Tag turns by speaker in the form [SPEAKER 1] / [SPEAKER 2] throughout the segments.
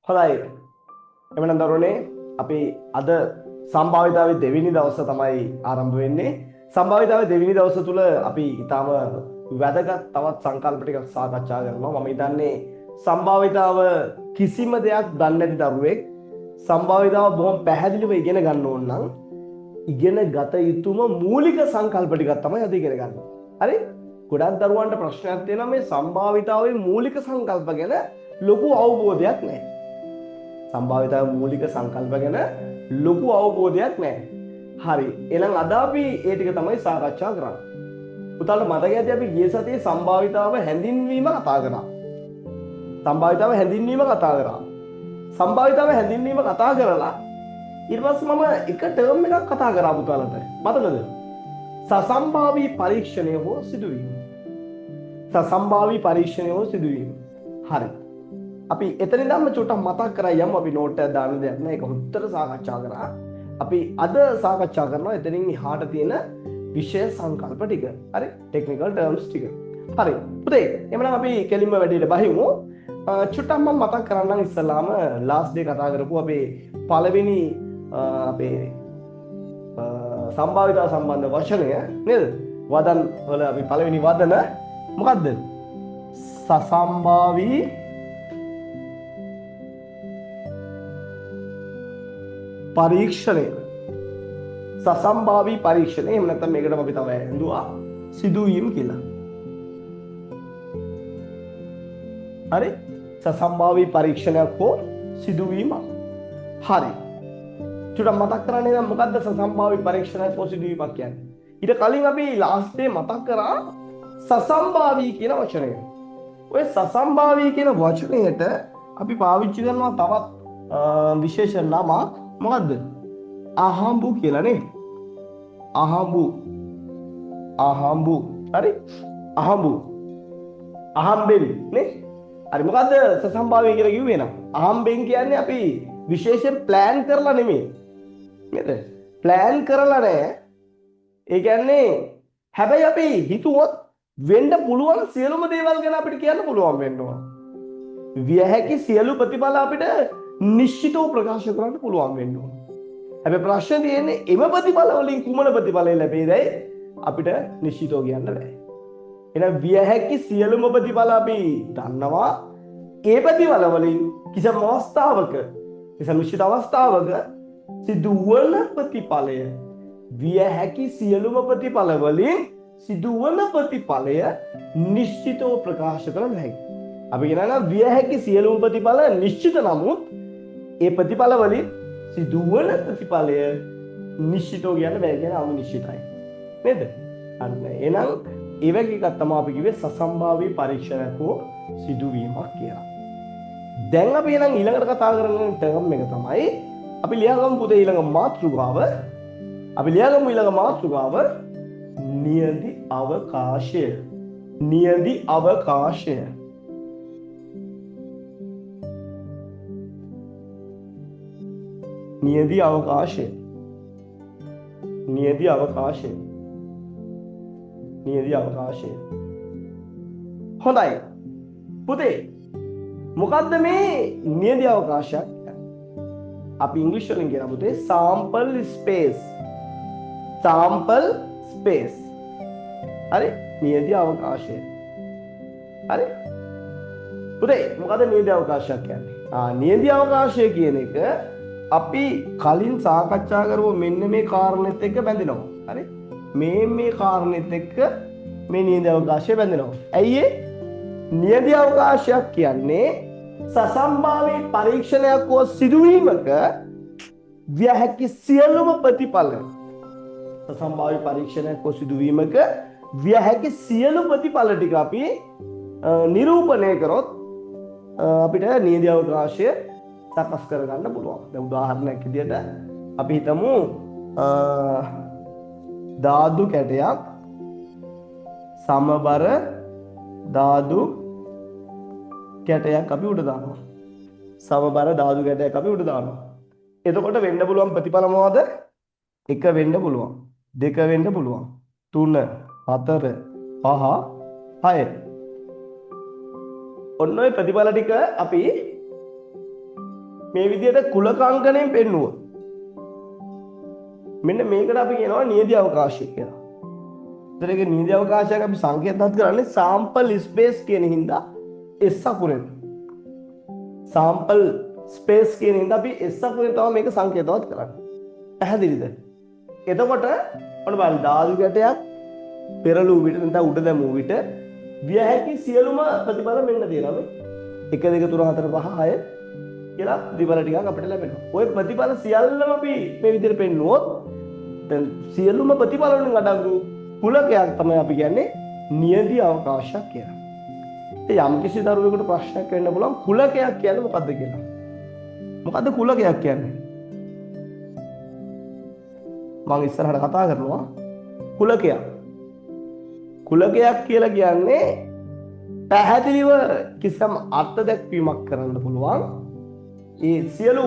[SPEAKER 1] හොඳයි. එමනම් දරුවනේ අපි අද සම්භාවිතාවේ දෙවෙනි දවස තමයි ආරම්භ වෙන්නේ. සම්භාවිතාවේ දෙවෙනි දවස තුල අපි ඊටම වැදගත් තවත් සංකල්ප ටිකක් සාකච්ඡා කරනවා. මම හිතන්නේ සම්භාවිතාව කිසිම දෙයක් දන්නේ නැති දරුවෙක් සම්භාවිතාව බොහොම පැහැදිලිව ඉගෙන ගන්න ඕන නම් ඉගෙන ගත යුතුම මූලික සංකල්ප ටිකක් තමයි අද ඉගෙන ගන්න. හරි? ගොඩක් දරුවන්ට ප්‍රශ්නයක් තියෙනවා මේ සම්භාවිතාවේ මූලික සංකල්ප ගැන ලොකු අවබෝධයක් නැහැ. සම්භාවිතාවේ මූලික සංකල්ප ගැන ලොකු අවබෝධයක් නැහැ. හරි. එහෙනම් අද අපි ඒ ටික තමයි සාකච්ඡා කරන්නේ. පුතාලට මතක ඇති අපි ගිය සතියේ සම්භාවිතාව හැඳින්වීම කතා කරා. සම්භාවිතාව හැඳින්වීම කතා කරා. සම්භාවිතාව හැඳින්වීම කතා කරලා ඊට පස්සේ මම එක ටර්ම් එකක් කතා කරා පුතාලට. මතකද? සසම්භාවී පරීක්ෂණය හෝ සිදුවීම. සසම්භාවී පරීක්ෂණය හෝ සිදුවීම. හරි. අපි එතන ඉඳන්ම චුට්ටක් මතක් කරා යමු. අපි නෝට් එක දාන්න දෙයක් නෑ. ඒක හොත්තට සාකච්ඡා කරා. අපි අද සාකච්ඡා කරනවා එතනින් එහාට තියෙන විෂය සංකල්ප ටික. හරි? ටෙක්නිකල් ටර්ම්ස් ටික. හරි. පුතේ, එhmenan අපි කෙලින්ම වැඩේට බහිමු. චුට්ටක් මම මතක් කරන්නම් ඉස්සලාම ලාස්ට් ඩේ කතා කරපු අපේ පළවෙනි අපේ සම්භාවිතාව සම්බන්ධ වචනය නේද? වදන් වල අපි පළවෙනි වදන මොකද්ද? සසම්භාවී පරීක්ෂණය. සසම්භාවී පරීක්ෂණය. එහෙම නැත්නම් මේකට අපි තව ඇඳුවා සිදුවීම් කියලා. හරි? සසම්භාවී පරීක්ෂණයක් හෝ සිදුවීමක්. හරි. චුට්ටක් මතක් කරන්නේ නම් මොකද්ද සසම්භාවී පරීක්ෂණයක් හෝ සිදුවීමක් කියන්නේ? ඊට කලින් අපි ලාස්ට් ඩේ මතක් කරා සසම්භාවී කියන වචනය. ඔය සසම්භාවී කියන වචනයට අපි පාවිච්චි කරනවා තවත් විශේෂ නමක්. මොකද්ද? අහඹු කියලා නේ. අහඹු. අහඹු. හරි? අහඹු. අහම්බෙන් නේ. හරි. මොකද්ද සසම්භාවී කියලා කිව්වේ නම්? අහම්බෙන් කියන්නේ අපි විශේෂයෙන් ප්ලෑන් කරලා නෙමෙයි. නේද? ප්ලෑන් කරලා නෑ. ඒ කියන්නේ හැබැයි අපි හිතුවොත් වෙන්න පුළුවන් සියලුම දේවල් ගැන අපිට කියන්න පුළුවන් වෙනවා. විය හැකි සියලු ප්‍රතිඵල අපිට නිශ්චිතව ප්‍රකාශ කරන්න පුළුවන් වෙන්න ඕන. හැබැයි ප්‍රශ්නේ තියෙන්නේ එම ප්‍රතිඵල වලින් කුමන ප්‍රතිඵලය ලැබෙයිදයි අපිට නිශ්චිතව කියන්න බෑ. එහෙනම් විය හැකි සියලුම ප්‍රතිඵල අපි දන්නවා. ඒ ප්‍රතිඵල වලින් කිසිම අවස්ථාවක කිසිම නිශ්චිත අවස්ථාවක සිදුවන ප්‍රතිඵලය විය හැකි සියලුම ප්‍රතිඵල වලින් සිදුවන ප්‍රතිඵලය නිශ්චිතව ප්‍රකාශ කරන්න හැකියි. අපි කියනවා විය හැකි සියලුම ප්‍රතිඵල නිශ්චිත නමුත් ඒ ප්‍රතිඵල වලින් සිදුවන ප්‍රතිඵලය නිශ්චිතව කියන්න බෑ. කියන්නේ අනිශ්චිතයි. නේද? අන්න එහෙනම් ඒ වගේ එකක් තමයි අපි කිව්වේ සසම්භාවී පරීක්ෂණයක් හෝ සිදුවීමක් කියලා. දැන් අපි එහෙනම් ඊළඟට කතා කරන ටර්ම් එක තමයි අපි ලියාගමු පුතේ ඊළඟ මාතෘකාව. අපි ලියාගමු ඊළඟ මාතෘකාව නියදි අවකාශය. නියදි අවකාශය. නියදි අවකාශය. නියදි අවකාශය. නියදි අවකාශය. හොඳයි. පුතේ මොකද්ද මේ නියදි අවකාශයක්? අපි ඉංග්‍රීසි වලින් කියන පුතේ sample space. sample space. හරි? නියදි අවකාශය. හරි? පුතේ මොකද්ද නියදි අවකාශයක් කියන්නේ? නියදි අවකාශය කියන එක අපි කලින් සාකච්ඡා කරපු මෙන්න මේ කාරණෙත් එක්ක බැඳෙනවා. හරි? මේ කාරණෙත් එක්ක මේ නියදි අවකාශය බැඳෙනවා. ඇයි ඒ? නියදි අවකාශයක් කියන්නේ සසම්භාවී පරීක්ෂණයක් හෝ සිදුවීමක විය හැකි සියලුම ප්‍රතිඵල. සසම්භාවී පරීක්ෂණයක් හෝ සිදුවීමක විය හැකි සියලු ප්‍රතිඵල ටික අපි නිරූපණය කරොත් අපිට නියදි අවකාශය සකස් කරගන්න පුළුවන්. දැන් උදාහරණයක් විදිහට අපි හිතමු ධාතු කැටයක් සමබර ධාතු කැටයක් අපි උඩ දානවා. සමබර ධාතු කැටයක් අපි උඩ දානවා. එතකොට වෙන්න පුළුවන් ප්‍රතිඵල මොනවද? 1 වෙන්න පුළුවන්. 2 වෙන්න පුළුවන්. 3 4 5 6. ඔන්න ඔය ප්‍රතිඵල ටික අපි මේ විදිහට කුලක අංකණයෙන් පෙන්නුවොත් මෙන්න මේකට අපි කියනවා නියති අවකාශය කියලා. ඒතර ඒක නියති අවකාශයක් අපි සංකේතවත් කරන්නේ sample space කියන හින්දා S අකුරෙන්. sample space කියන හින්දා අපි S අකුරෙන් තමයි මේක සංකේතවත් කරන්නේ. පැහැදිලිද? එතකොට ඔන්න බලන්න ධාතු කැටයක් පෙරළූ විට නැත්නම් උඩ දැමූ විට විය හැකි සියලුම ප්‍රතිඵල මෙන්න තියෙනවා මේ 1 2 3 4 5 6 කියලා ප්‍රතිඵල ටිකක් අපිට ලැබෙනවා. ওই ප්‍රතිඵල සියල්ලම අපි මේ විදිහට පෙන්නුවොත් දැන් සියලුම ප්‍රතිඵල වලින් අඩංගු කුලකයක් තමයි අපි කියන්නේ නියති අවකාශයක් කියලා. ඉතින් යම් කිසි දරුවෙකුට ප්‍රශ්නයක් වෙන්න පුළුවන් කුලකයක් කියන්නේ මොකද්ද කියලා. මොකද්ද කුලකයක් කියන්නේ? මම ඉස්සරහට කතා කරනවා කුලකයක්. කුලකයක් කියලා කියන්නේ පැහැදිලිව කිසියම් අර්ථ දැක්වීමක් කරන්න පුළුවන් ඒ සියලු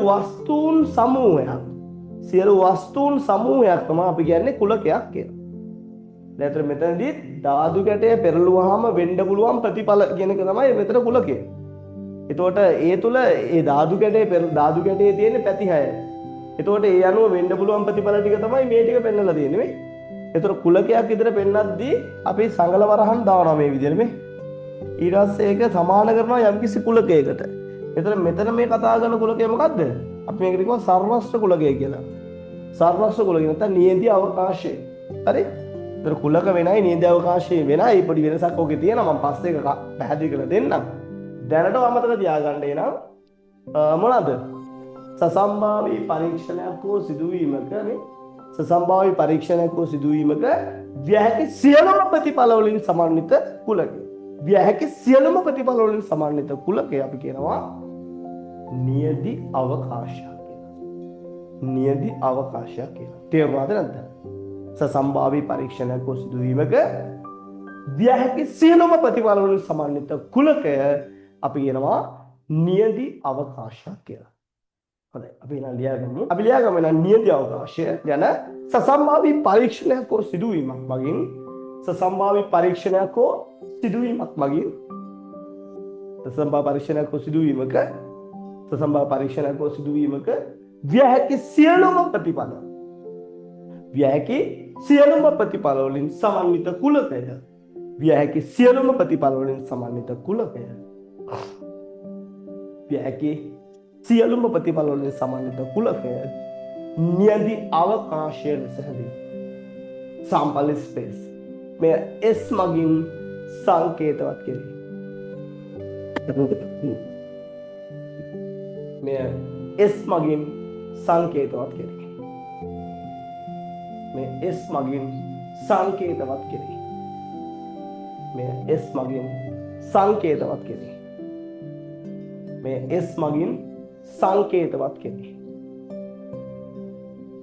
[SPEAKER 1] වස්තුන් සමූහයක් තමයි අපි කියන්නේ කුලකයක් කියලා. දැන් අතර මෙතනදී ධාතු කැටය පෙරළුවාම වෙන්න පුළුවන් ප්‍රතිඵල කියන එක තමයි මෙතන කුලකය. එතකොට ඒ තුල ඒ ධාතු කැටයේ තියෙන පැති 6. එතකොට ඒ අනුව වෙන්න පුළුවන් ප්‍රතිඵල ටික තමයි මේ ටික පෙන්වලා තියෙන්නේ මේ. එතකොට කුලකයක් විතර පෙන්වද්දී අපි සංගල වරහන් දානවා මේ විදිහට මේ. ඊට පස්සේ ඒක සමාන කරනවා යම්කිසි කුලකයකට. එතකොට මෙතන මේ කතා කරන කුලකය මොකද්ද? අපි මේකට කියනවා සර්වස්ත්‍ර කුලකය කියලා. සර්වස්ත්‍ර කුලකය නැත්නම් නියති අවකාශය. හරි? එතකොට කුලක වෙනයි නියති අවකාශය වෙනයි පොඩි වෙනසක් ඔකේ තියෙනවා. මම පස්සේ ඒක පැහැදිලි කරලා දෙන්නම්. දැනට අමතක තියාගන්න එනම් මොනවාද? සසම්භාවී පරීක්ෂණයක් හෝ සිදුවීමක සසම්භාවී පරීක්ෂණයක් හෝ සිදුවීමක විය හැකි සියලුම ප්‍රතිඵල වලින් සමන්විත කුලකය. විය හැකි සියලුම ප්‍රතිඵල වලින් සමන්විත කුලකය අපි කියනවා නියති අවකාශයක් කියලා. නියති අවකාශයක් කියලා. තේරුණාද නැද්ද? සසම්භාවී පරීක්ෂණයක් හෝ සිදුවීමක විය හැකි සියලුම ප්‍රතිඵල වලින් සමන්විත කුලකය අපි කියනවා නියති අවකාශයක් කියලා. හොඳයි අපි එහෙනම් ලියාගමු. අපි ලියාගමු නම් නියති අවකාශය ගැන සසම්භාවී පරීක්ෂණයක් හෝ සිදුවීමක් මගින් සසම්භාවී පරීක්ෂණයක් හෝ සිදුවීමක් මගින් සසම්භාවී පරීක්ෂණයක් හෝ සිදුවීමක සසම්භාවී පරීක්ෂණයක් හෝ සිදුවීමක විය හැකි සියලුම ප්‍රතිඵල විය හැකි සියලුම ප්‍රතිඵල වලින් සමන්විත කුලකය විය හැකි සියලුම ප්‍රතිඵල වලින් සමන්විත කුලකය විය හැකි සියලුම ප්‍රතිඵල වලින් සමන්විත කුලකය නියති අවකාශය ලෙස හැඳින්වෙනවා. sample space මේ S මගින් සංකේතවත් කෙරේ. මේ S මගින් සංකේතවත් කෙරේ. මේ S මගින් සංකේතවත් කෙරේ. මේ S මගින් සංකේතවත් කෙරේ. මේ S මගින් සංකේතවත් කෙරේ.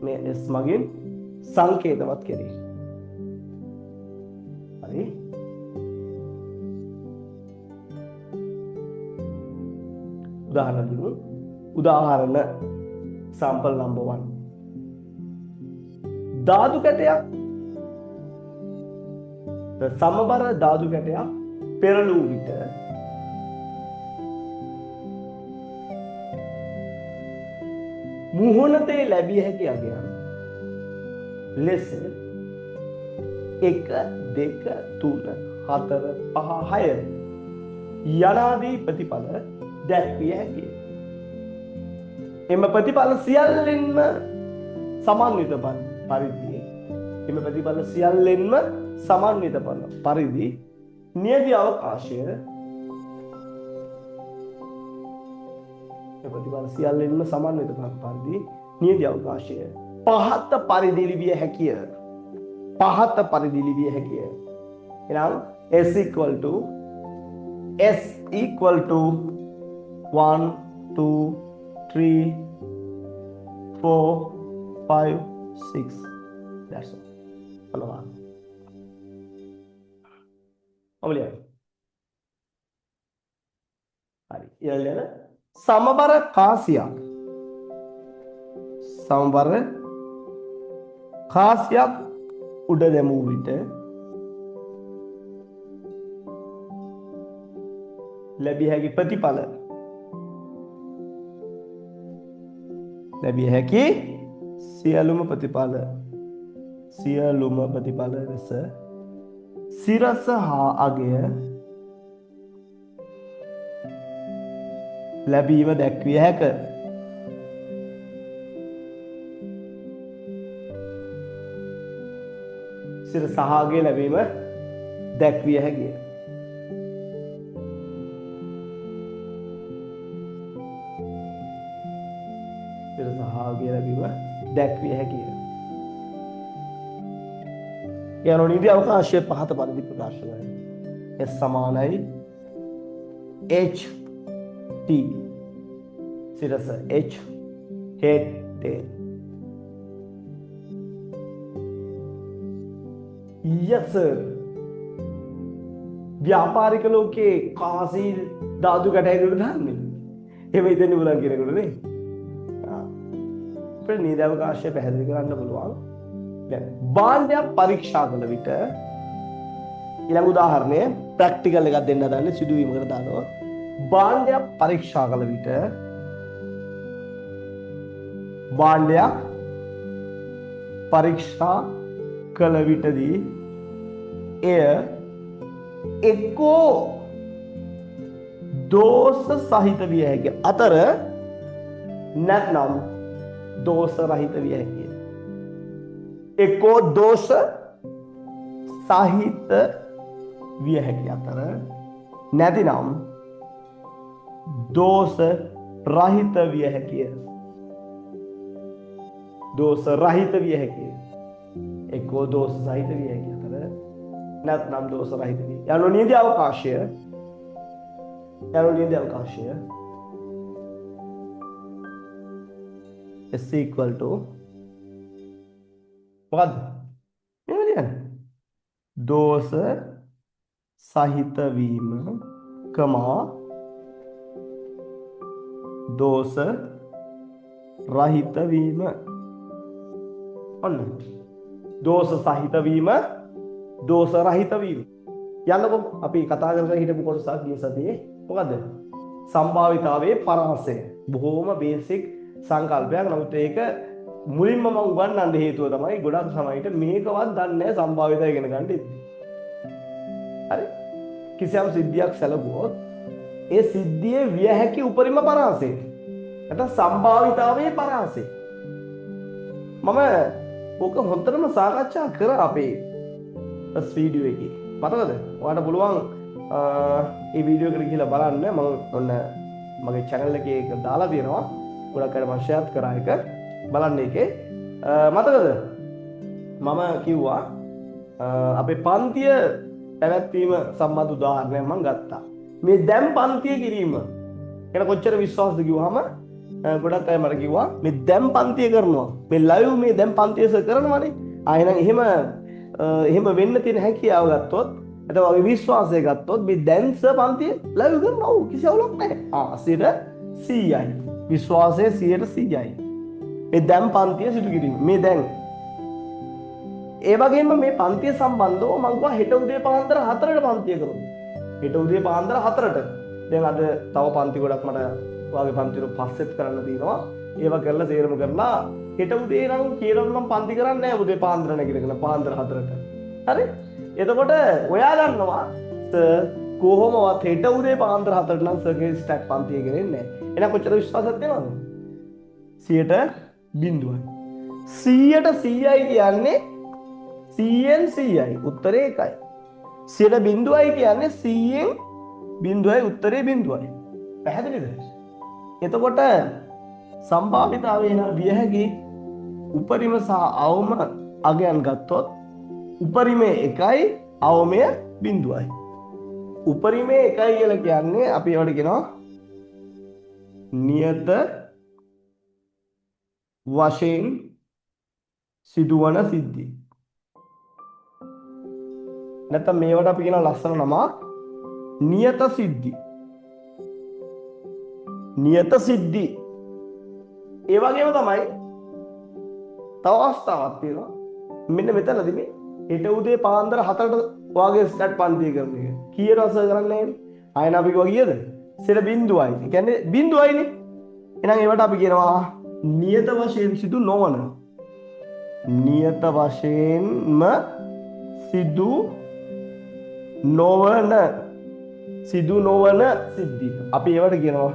[SPEAKER 1] මේ S මගින් සංකේතවත් කෙරේ. හරි? උදාහරණ දෙමු. උදාහරණ sample number 1. ධාතු කැටයක් සමබර ධාතු කැටයක් පෙරළූ විට මුහුණතේ ලැබිය හැකි අගයන් ලෙස 1 2 3 4 5 6 යනාදී ප්‍රතිඵල දැක්විය හැකිය. එම ප්‍රතිඵල සියල්ලෙන්ම සමන්විත පරිදි එම ප්‍රතිඵල සියල්ලෙන්ම සමන්විත පරිදි නියති අවකාශය ප්‍රතිඵල සියල්ලෙන්ම සමන්විත පරිදි නියති අවකාශය පහත පරිදි ලිවිය හැකිය. පහත පරිදි ලිවිය හැකිය. එහෙනම් S equal to 1 2 3 4 5 6 that's all. Hello. ඔබලිය. හරි. ඊළඟට සමබර කාසියක් උඩ දැමූ විට ලැබිය හැකි ප්‍රතිඵල ලැබිය හැකි සියලුම ප්‍රතිඵල ලෙස සිරස හා අගය ලැබීම දැක්විය හැක. සිරස හා අගය ලැබීම දැක්විය හැකිය. සිරස හා අගය ලැබීම දැක්විය හැකිය. යන නීති අවකාශය පහත පරිදි ප්‍රකාශ කරයි. S සමානයි H T සිරස H head tail. Yes sir. ව්‍යාපාරික ලෝකේ කාසී ධාතු කැටයකට දාන්නේ. එහෙම හිතෙන්න පුළුවන් කෙනෙකුට නේ. අපේ නීති අවකාශය පැහැදිලි කරන්න පුළුවන්. දැන් භාණ්ඩයක් පරීක්ෂා කළ විට ඊළඟ උදාහරණය ප්‍රැක්ටිකල් එකක් දෙන්න හදන්නේ සිදුවීමකට දානවා. භාණ්ඩයක් පරීක්ෂා කළ විට භාණ්ඩයක් පරීක්ෂා කළ විටදී එය එක්කෝ දෝෂ සහිත විය හැකිය. අතර නැත්නම් දෝෂ රහිත විය හැකිය. එක්කෝ දෝෂ සහිත විය හැකි අතර නැතිනම් දෝෂ රහිත විය හැකිය. දෝෂ රහිත විය හැකිය. එක්කෝ දෝෂ සහිත විය හැකි අතර නැත්නම් දෝෂ රහිත විය. යනු නීති අවකාශය is equal to මොකද්ද? මෙහෙම ලියන්න. දෝෂ සහිත වීම කමා දෝෂ රහිත වීම. ඔන්න. දෝෂ සහිත වීම දෝෂ රහිත වීම. යන්නකො අපි කතා කරගෙන හිටපු කොටසක් ගිය සතියේ මොකද්ද? සම්භාවිතාවයේ පරාසය. බොහොම බේසික් සංකල්පයක්. නමුත් ඒක මුලින්ම මම උගන්වන්න හේතුව තමයි ගොඩක් සමහරවිට මේකවත් දන්නේ නැහැ සම්භාවිතය ඉගෙන ගන්න ඉතින්. හරි? කිසියම් සිද්ධියක් සැලකුවොත් ඒ සිද්ධියේ විය හැකි උපරිම පරාසය. නැත්නම් සම්භාවිතාවයේ පරාසය. මම ඕක හොඳටම සාකච්ඡා කරා අපේ වීඩියෝ එකේ. මතකද? ඔයාලට පුළුවන් මේ වීඩියෝ එකට ගිහලා බලන්න. මම ඔන්න මගේ channel එකේ ඒක දාලා තියෙනවා. ගොඩක් අය මම ෂෙයාර් කරා එක. බලන්න එකේ මතකද මම කිව්වා අපේ පන්තිය පැවැත්වීම සම්බන්ධ උදාහරණයක් මම ගත්තා. මේ දැන් පන්තිය කිරීම එන කොච්චර විශ්වාසද කිව්වහම ගොඩක් අය මට කිව්වා මේ දැන් පන්තිය කරනවා. මේ ලයිව් මේ දැන් පන්තිය කරනවානේ. එහෙනම් එහෙම වෙන්න තියෙන හැකියාව ගත්තොත් එතකොට වගේ විශ්වාසය ගත්තොත් මේ දැන් පන්තිය ලයිව් කරනවා. ඔව් කිසි අවුලක් නැහැ. 100%යි. විශ්වාසය 100%යි. මේ දැන් පන්තිය සිදු කිරීම. මේ දැන් ඒ වගේම මේ පන්තිය සම්බන්ධව මම කිව්වා හෙට උදේ පාන්දර 4ට පන්තිය කරමු. හෙට උදේ පාන්දර 4ට. දැන් අද තව පන්ති ගොඩක් මට වාගේ පන්ති වල පස්සෙත් කරන්න තියෙනවා. ඒවා කරලා සේරම කරලා හෙට උදේ නම් කියලා මම පන්ති කරන්නේ නැහැ උදේ පාන්දර නැගිටගෙන පාන්දර 4ට. හරි? එතකොට ඔයා දන්නවා කොහොමවත් හෙට උදේ පාන්දර 4ට නම් සර්ගේ ස්ටැට් පන්තිය කරන්නේ නැහැ. එහෙනම් කොච්චර විශ්වාසයක් තියෙනවද? 0.0යි. 100යි කියන්නේ 100න් 100යි. උත්තරේ එකයි. 0.0යි කියන්නේ 100න් 0යි උත්තරේ 0යි. පැහැදිලිද? එතකොට සම්භාවිතාවය නම් විය හැකි උපරිම සහ අවම අගයන් ගත්තොත් උපරිමේ 1යි අවමය 0යි. උපරිමේ 1යි කියලා කියන්නේ අපි ඒවට කියනවා නියත වශයෙන් සිදුවන සිද්ධි. නැත්නම් මේවට අපි කියන ලස්සන නමක් නියත සිද්ධි. නියත සිද්ධි. ඒ වගේම තමයි තව අවස්ථාවක් තියෙනවා. මෙන්න මෙතනදී මේ හෙට උදේ පාන්දර 4ට වාගේ ස්ටාර්ට් පන්තිය කරන එක. කීයට අසර් කරන්නේ? ආයෙත් අපි කිව්වා කීයද? 0.0යි. ඒ කියන්නේ 0යිනේ. එහෙනම් ඒවට අපි කියනවා නියත වශයෙන් සිදු නොවන නියත වශයෙන්ම සිදු නොවන සිද්ධි. අපි ඒවට කියනවා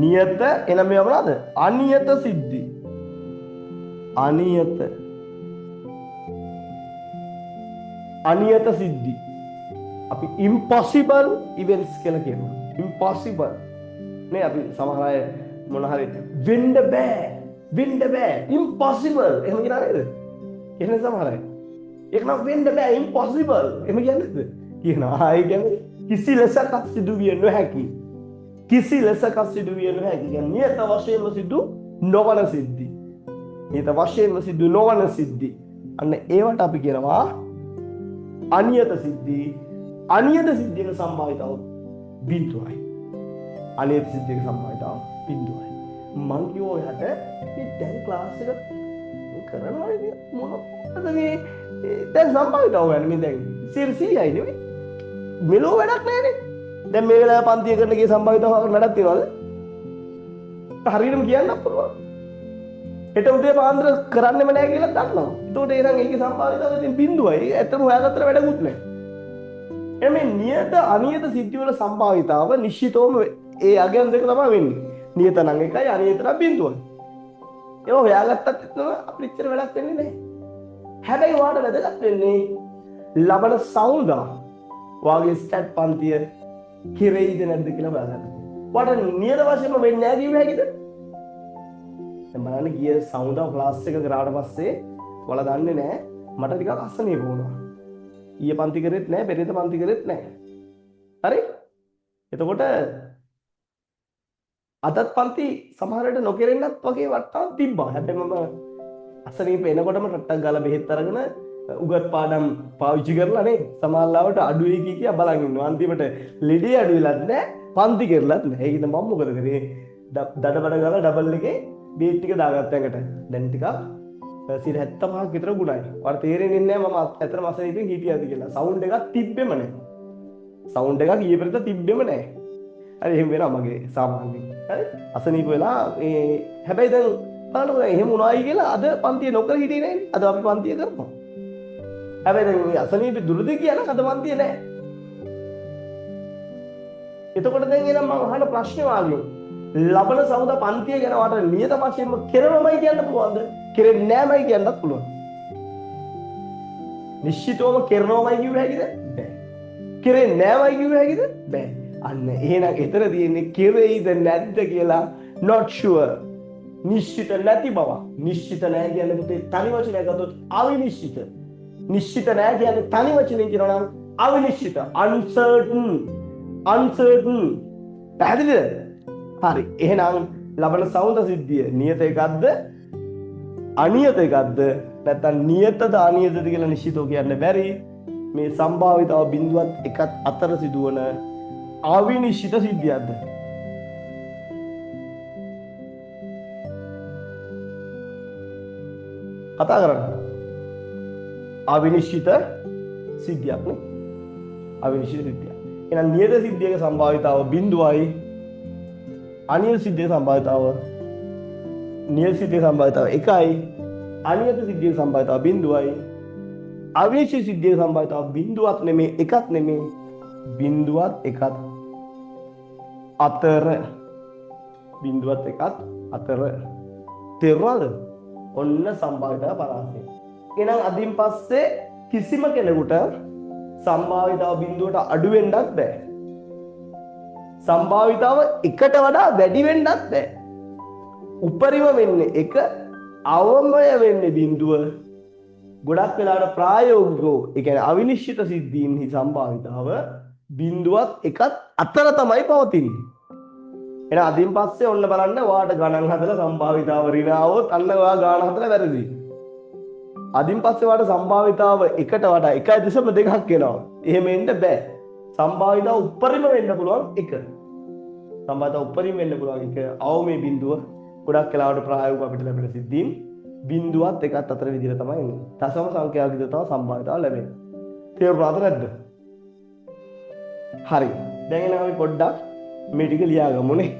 [SPEAKER 1] නියත එනම් මේ මොනවාද? අනියත සිද්ධි. අනියත සිද්ධි. අපි impossible events කියලා කියනවා. impossible නේ අපි සමහර අය මොන හරි වෙන්න බෑ impossible එහෙම කියනවා නේද? කියන්නේ සමහර අය. ඒක නම් වෙන්න බෑ impossible එහෙම කියන්නේ නේද? කියනවා. ඒ කියන්නේ කිසි ලෙසක සිදු විය නොහැකි. කියන්නේ නියත වශයෙන්ම සිදු නොවන සිද්ධි. අන්න ඒවට අපි කියනවා අනියත සිද්ධි. අනියත සිද්ධියක සම්භාවිතාව බිඳුවයි. මං කිව්වා ඔයාට මේ දැන් ක්ලාස් එක කරනවා මොනවද මේ දැන් සම්භාවිතාව ගන්න මේ දැන් 100යි නෙවෙයි. මෙලෝ වැඩක් නැහැනේ. දැන් මේ වෙලාවේ පන්තිය කරන එකේ සම්භාවිතාව වැඩක් තියනවද? හරියටම කියන්න පුළුවන්. හෙට උදේ පාන්දර කරන්නෙම නැහැ කියලා දන්නවා. ඒකට එහෙනම් ඒකේ සම්භාවිතාව ඉතින් බිඳුවයි. ඇත්තම හොයාගත්තට වැඩකුත් නැහැ. එමේ නියත අනියත සිද්ධි වල සම්භාවිතාව නිශ්චිතවම ඒ අගයන් දෙක තමයි වෙන්නේ. නියත නම් එකයි අනියත නම් බිඳුවයි. ඒක හොයාගත්තත් එතන අපිට ඉච්චර වැඩක් වෙන්නේ නැහැ. හැබැයි වාට වැදගත් වෙන්නේ ලබන සමුදා වාගේ ස්ටැට් පන්තිය කිරෙයිද නැද්ද කියලා බලන්න. වාට නියත වශයෙන්ම වෙන්නේ නැහැ කිව්ව හැකිද? දැන් බලන්න ගිය සමුදා ක්ලාස් එක කරාට පස්සේ ඔයාලා දන්නේ නැහැ මට ටිකක් අසනීප වුණා. ඊයේ පන්ති කරෙත් නැහැ, පෙරේද පන්ති කරෙත් නැහැ. හරි? එතකොට අදත් පන්ති සමහරවිට නොකරෙන්නත් වගේ වට්ටාවක් තිබ්බා. හැබැයි මම අසනීප එනකොටම රට්ටක් ගාලා බෙහෙත් අරගෙන උගත් පාඩම් පාවිච්චි කරලා නේ සමහරවිට අඩුවේ කියා බලන් ඉන්නවා. අන්තිමට ලෙඩේ අඩු වෙලත් නැහැ, පන්ති කරලත් නැහැ. ඒකිට මම මොකද කරේ? දඩබඩ ගාලා ඩබල් එකේ බේට් ටික දාගත්ත එකට. දැන් ටිකක් 75ක් විතර ගුණයි. ඔයාලට තේරෙන්නේ නැහැ මම ඇත්තටම අසනීපෙන් හිටියද කියලා. සවුන්ඩ් එකක් තිබ්බෙම නැහැ. සවුන්ඩ් එකක් ඊයේ පෙරේද තිබ්බෙම නැහැ. හරි එහෙම වෙනවා මගේ සාමාන්‍යයෙන්. හරි අසනීප වෙලා හැබැයි දැන් බලන්නකො දැන් එහෙම උනායි කියලා අද පන්තිය නොකර හිටියේ නෑනේ. අද අපි පන්තිය කරනවා. හැබැයි දැන් මේ අසනීප දුරද කියලා අද පන්තිය නෑ. එතකොට දැන් එනම් මම අහන ප්‍රශ්නේ වාගේ ලබන සමුදා පන්තිය ගැන වට නියත වශයෙන්ම කෙරෙනවමයි කියන්න පුළුවන්ද? කෙරෙන්නේ නෑමයි කියන්නත් පුළුවන්. නිශ්චිතවම කෙරෙනවමයි කිව්ව හැකිද? බෑ. කෙරෙන්නේ නෑමයි කිව්ව හැකිද? බෑ. අන්න එහෙනම් එතන තියෙන්නේ කෙරෙයිද නැද්ද කියලා not sure. නිශ්චිත නැති බව. නිශ්චිත නැහැ කියන්නේ පුතේ තනි වචනයක් ගත්තොත් අවිනිශ්චිත. නිශ්චිත නැහැ කියන්නේ තනි වචනෙන් කියනවා නම් අවිනිශ්චිත. uncertain. පැහැදිලිද? හරි. එහෙනම් ලබන සමුදා සිද්ධිය නියත එකක්ද? අනියත එකක්ද? නැත්නම් නියතද අනියතද කියලා නිශ්චිතව කියන්න බැරි. මේ සම්භාවිතාව බිඳුවත් එකත් අතර සිදුවන අවිනිශ්චිත සිද්ධියක්ද? කතා කරන්න. අවිනිශ්චිත සිද්ධියක් නේ. අවිනිශ්චිත සිද්ධියක්. එහෙනම් නියත සිද්ධියක සම්භාවිතාව බිඳුවයි. අනියත සිද්ධියක සම්භාවිතාව නියත සිද්ධියක සම්භාවිතාව 1යි. අනියත සිද්ධියක සම්භාවිතාව බිඳුවයි. අවිනිශ්චිත සිද්ධියක සම්භාවිතාව බිඳුවක් නෙමෙයි එකක් නෙමෙයි. බිඳුවත් එකත් අතර. බිඳුවත් එකත් අතර. තේරුණාද? ඔන්න සම්භාවිතාව පරාසය. එහෙනම් අදින් පස්සේ කිසිම කෙනෙකුට සම්භාවිතාව බිඳුවට අඩු වෙන්නත් බෑ. සම්භාවිතාව එකට වඩා වැඩි වෙන්නත් බෑ. උපරිම වෙන්නේ එක, අවමය වෙන්නේ බිඳුව. ගොඩක් වෙලාවට ප්‍රායෝගිකව ඒ කියන්නේ අවිනිශ්චිත සිද්ධීන්හි සම්භාවිතාව බිඳුවත් එකත් අතර තමයි පවතින්නේ. එහෙනම් අදින් පස්සේ ඔන්න බලන්න ඔයාට ගණන් හදලා සම්භාවිතාව ඍණාවොත් අන්න ඔයා ගාන හදලා වැරදි. අදින් පස්සේ ඔයාට සම්භාවිතාව එකට වඩා 1.2ක් එනවා. එහෙම එන්න බෑ. සම්භාවිතාව උපරිම වෙන්න පුළුවන් එක. සම්භාවිතාව උපරිම වෙන්න පුළුවන් එක. අවමේ බිඳුව ගොඩක් වෙලාවට ප්‍රායෝගිකව අපිට ලැබෙන සිද්ධීන් බිඳුවත් එකත් අතර විදිහට තමයි එන්නේ. දශම සංඛ්‍යාවක විදිහට තමයි සම්භාවිතාව ලැබෙන්නේ. තේරුණාද නැද්ද? හරි. දැන් එනම් අපි පොඩ්ඩක් මේ ටික ලියාගමුනේ.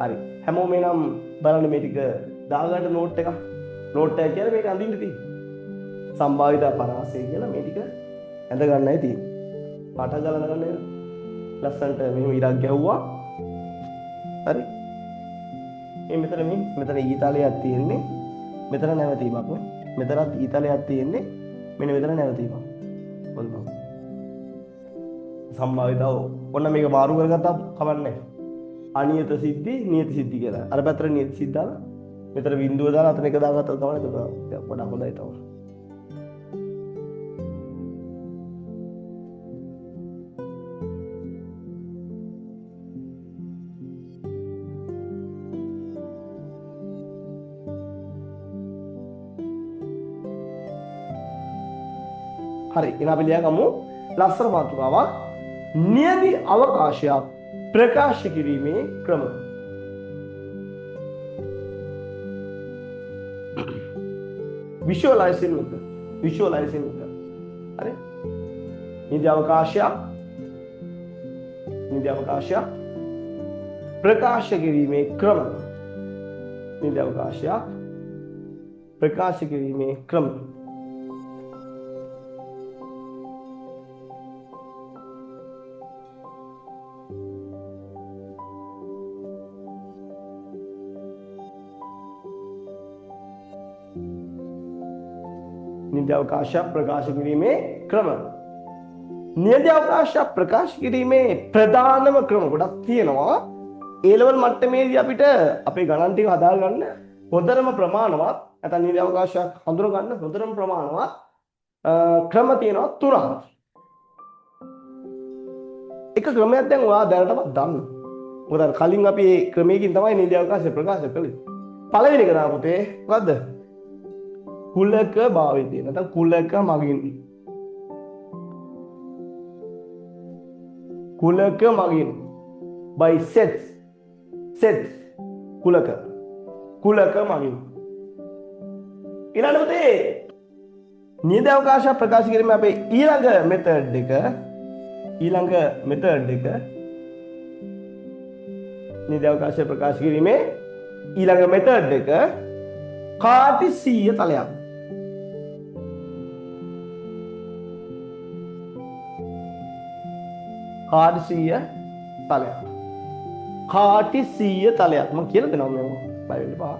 [SPEAKER 1] හරි. හැමෝම එනම් බලන්න මේ ටික දාගන්න නෝට් එක. නෝට් එක කියලා මේක අඳින්න තියෙන්නේ. සම්භාවිතා පරාසය කියලා මේ ටික ඇඳ ගන්නයි තියෙන්නේ. පාට ගලන ගන්න නේද? ලස්සනට මෙහෙම ඉරක් ගැහුවා. හරි. මෙතන ඊතලයක් තියෙන්නේ. මෙතන නැවතීමක් නේ. මෙතනත් ඊතලයක් තියෙන්නේ. මෙන්න මෙතන නැවතීමක්. බලන්න. සම්භාවිතාව ඔන්න මේක මාරු කරගත්තා කවන්නේ. අනියත සිද්ධි නියත සිද්ධි කියලා. අර පැත්තට නියත සිද්ධ දාලා මෙතන බිඳුව දාලා අතන එක දාගත්තත් තමයි ඒක වඩා හොඳයි තව. හරි එහෙනම් අපි ලියගමු ලස්සන මාතෘකාවක් නියමි අවකාශයක් ප්‍රකාශ කිරීමේ ක්‍රම. visualizing method. හරි නියමි අවකාශයක් ප්‍රකාශ කිරීමේ ක්‍රම. නියමි අවකාශයක් ප්‍රකාශ කිරීමේ ක්‍රම. නියත අවකාශ ප්‍රකාශ කිරීමේ ක්‍රම. නියත අවකාශ ප්‍රකාශ කිරීමේ ප්‍රධානම ක්‍රම ගොඩක් තියෙනවා. A level මට්ටමේදී අපිට අපේ ගණන් ටික හදාගන්න හොඳටම ප්‍රමාණවත් නැත්නම් නියත අවකාශයක් හඳුන ගන්න හොඳටම ප්‍රමාණවත් ක්‍රම තියෙනවා තුනක්. එක ක්‍රමයක් දැන් ඔයා දැනටමත් දන්න. මොකද කලින් අපි මේ ක්‍රමයකින් තමයි නියත අවකාශය ප්‍රකාශ කළේ. පළවෙනි එක තමයි පුතේ මොකද්ද? කුලක භාවිතය නැත්නම් කුලක මගින් by sets කුලක මගින් ඊළඟ පුතේ නියත අවකාශ ප්‍රකාශ කිරීමේ අපේ ඊළඟ මෙතඩ් එක නියත අවකාශ ප්‍රකාශ කිරීමේ ඊළඟ මෙතඩ් එක කාටිසීය තලයක්. කාටිසීය තලයක් මම කියලා දෙනවා මේක බය වෙන්න එපා.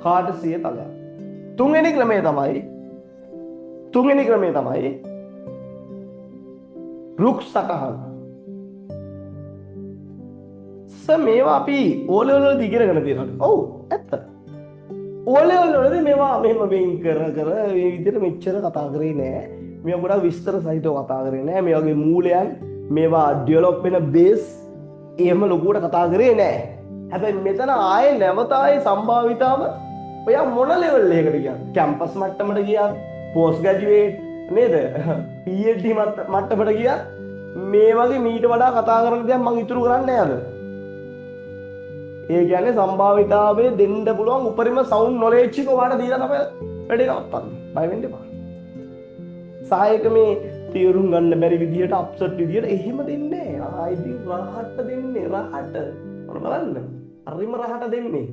[SPEAKER 1] කාටිසීය තලයක්. තුන්වෙනි ක්‍රමය තමයි රුක් සටහන්. මේවා අපි O level වලදී ඉගෙනගෙන තියෙනවා. ඔව් ඇත්ත. O level වලදී මේවා මෙහෙම වෙන් කර මේ විදිහට මෙච්චර කතා කරේ නෑ. මේවා ගොඩාක් විස්තර සහිතව කතා කරේ නෑ. මේ වගේ මූලයන් මේවා ඩෙවලොප් වෙන බේස් එහෙම ලොකුවට කතා කරේ නෑ. හැබැයි මෙතන ආයේ නැවත ආයේ සම්භාවිතාව ඔයා මොන ලෙවල් එකකට ගියත් කැම්පස් මට්ටමට ගියත් පෝස්ට් ග්‍රැජුවේට් නේද PhD මට්ටමට ගියත් මේ වගේ මීට වඩා කතා කරන දේක් මම ඉතුරු කරන්නේ නෑ අද. ඒ කියන්නේ සම්භාවිතාවේ දෙන්න පුළුවන් උපරිම සවුන්ඩ් නොලෙජ් එක ඔයාලට දීලා තමයි වැඩේ නවත්තන්නේ. බය වෙන්න එපා. සායක මේ තීරුම් ගන්න බැරි විදියට අප්සෙට් විදියට එහෙම දෙන්නේ නෑ. ආයිදී රහට දෙන්නේ රහට. මොන බලන්න. හරිම රහට දෙන්නේ.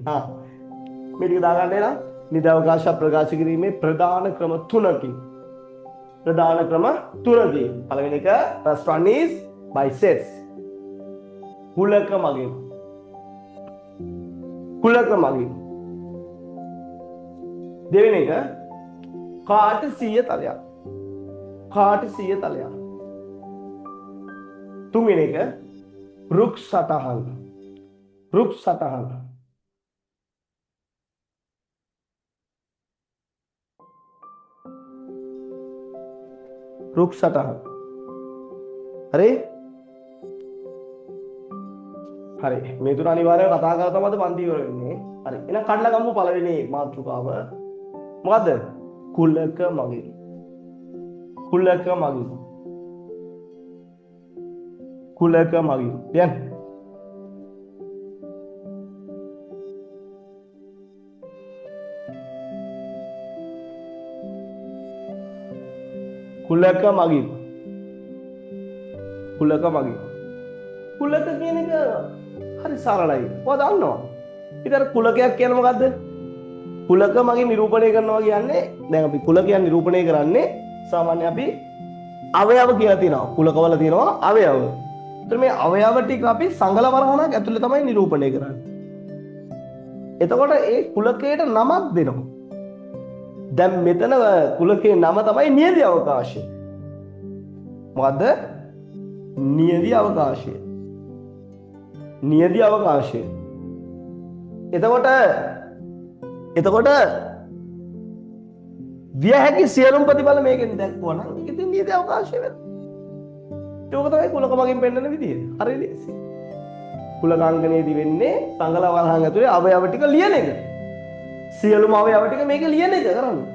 [SPEAKER 1] මේ ටික දාගන්න එනවා. නියත අවකාශ ප්‍රකාශ කිරීමේ ප්‍රධාන ක්‍රම තුනකින්. පළවෙනි එක first one is by sets. කුලක මගින්. දෙවෙනි එක කාටිසීය තලයක්. තුන්වෙනි එක රුක් සටහන්. හරි මේ තුන අනිවාර්යයෙන් කතා කරලා තමයි පන්ති ඉවර වෙන්නේ. හරි එහෙනම් කඩලා ගමු පළවෙනි මාතෘකාව. මොකද්ද? කුලක මගින්. දැන් කුලක මගින්. කුලක කියන එක හරි සරලයි. ඔයා දන්නවා. ඉතින් කුලකයක් කියන්නේ මොකද්ද? කුලක මගින් නිරූපණය කරනවා කියන්නේ දැන් අපි කුලකයන් නිරූපණය කරන්නේ සාමාන්‍ය අපි අවයව කියලා තියෙනවා. කුලකවල තියෙනවා අවයව. ඒතර මේ අවයව ටික අපි සංගල වරහණක් ඇතුලේ තමයි නිරූපණය කරන්නේ. එතකොට ඒ කුලකයට නමක් දෙනවා. දැන් මෙතන කුලකේ නම තමයි නියදි අවකාශය. මොකද්ද? නියදි අවකාශය. නියදි අවකාශය. එතකොට විය හැකි සියලුම ප්‍රතිඵල මේකෙන් දැක්වුවා නම් ඉතින් නියදි අවකාශය වෙනවා. ඒක තමයි කුලක මගින් පෙන්වන විදිය. හරි ලේසි. කුලකාංගනයේදී වෙන්නේ සංගල වරහන් ඇතුලේ අවයව ටික ලියන එක. සියලුම අවයව ටික මේක ලියන එක කරන්නේ.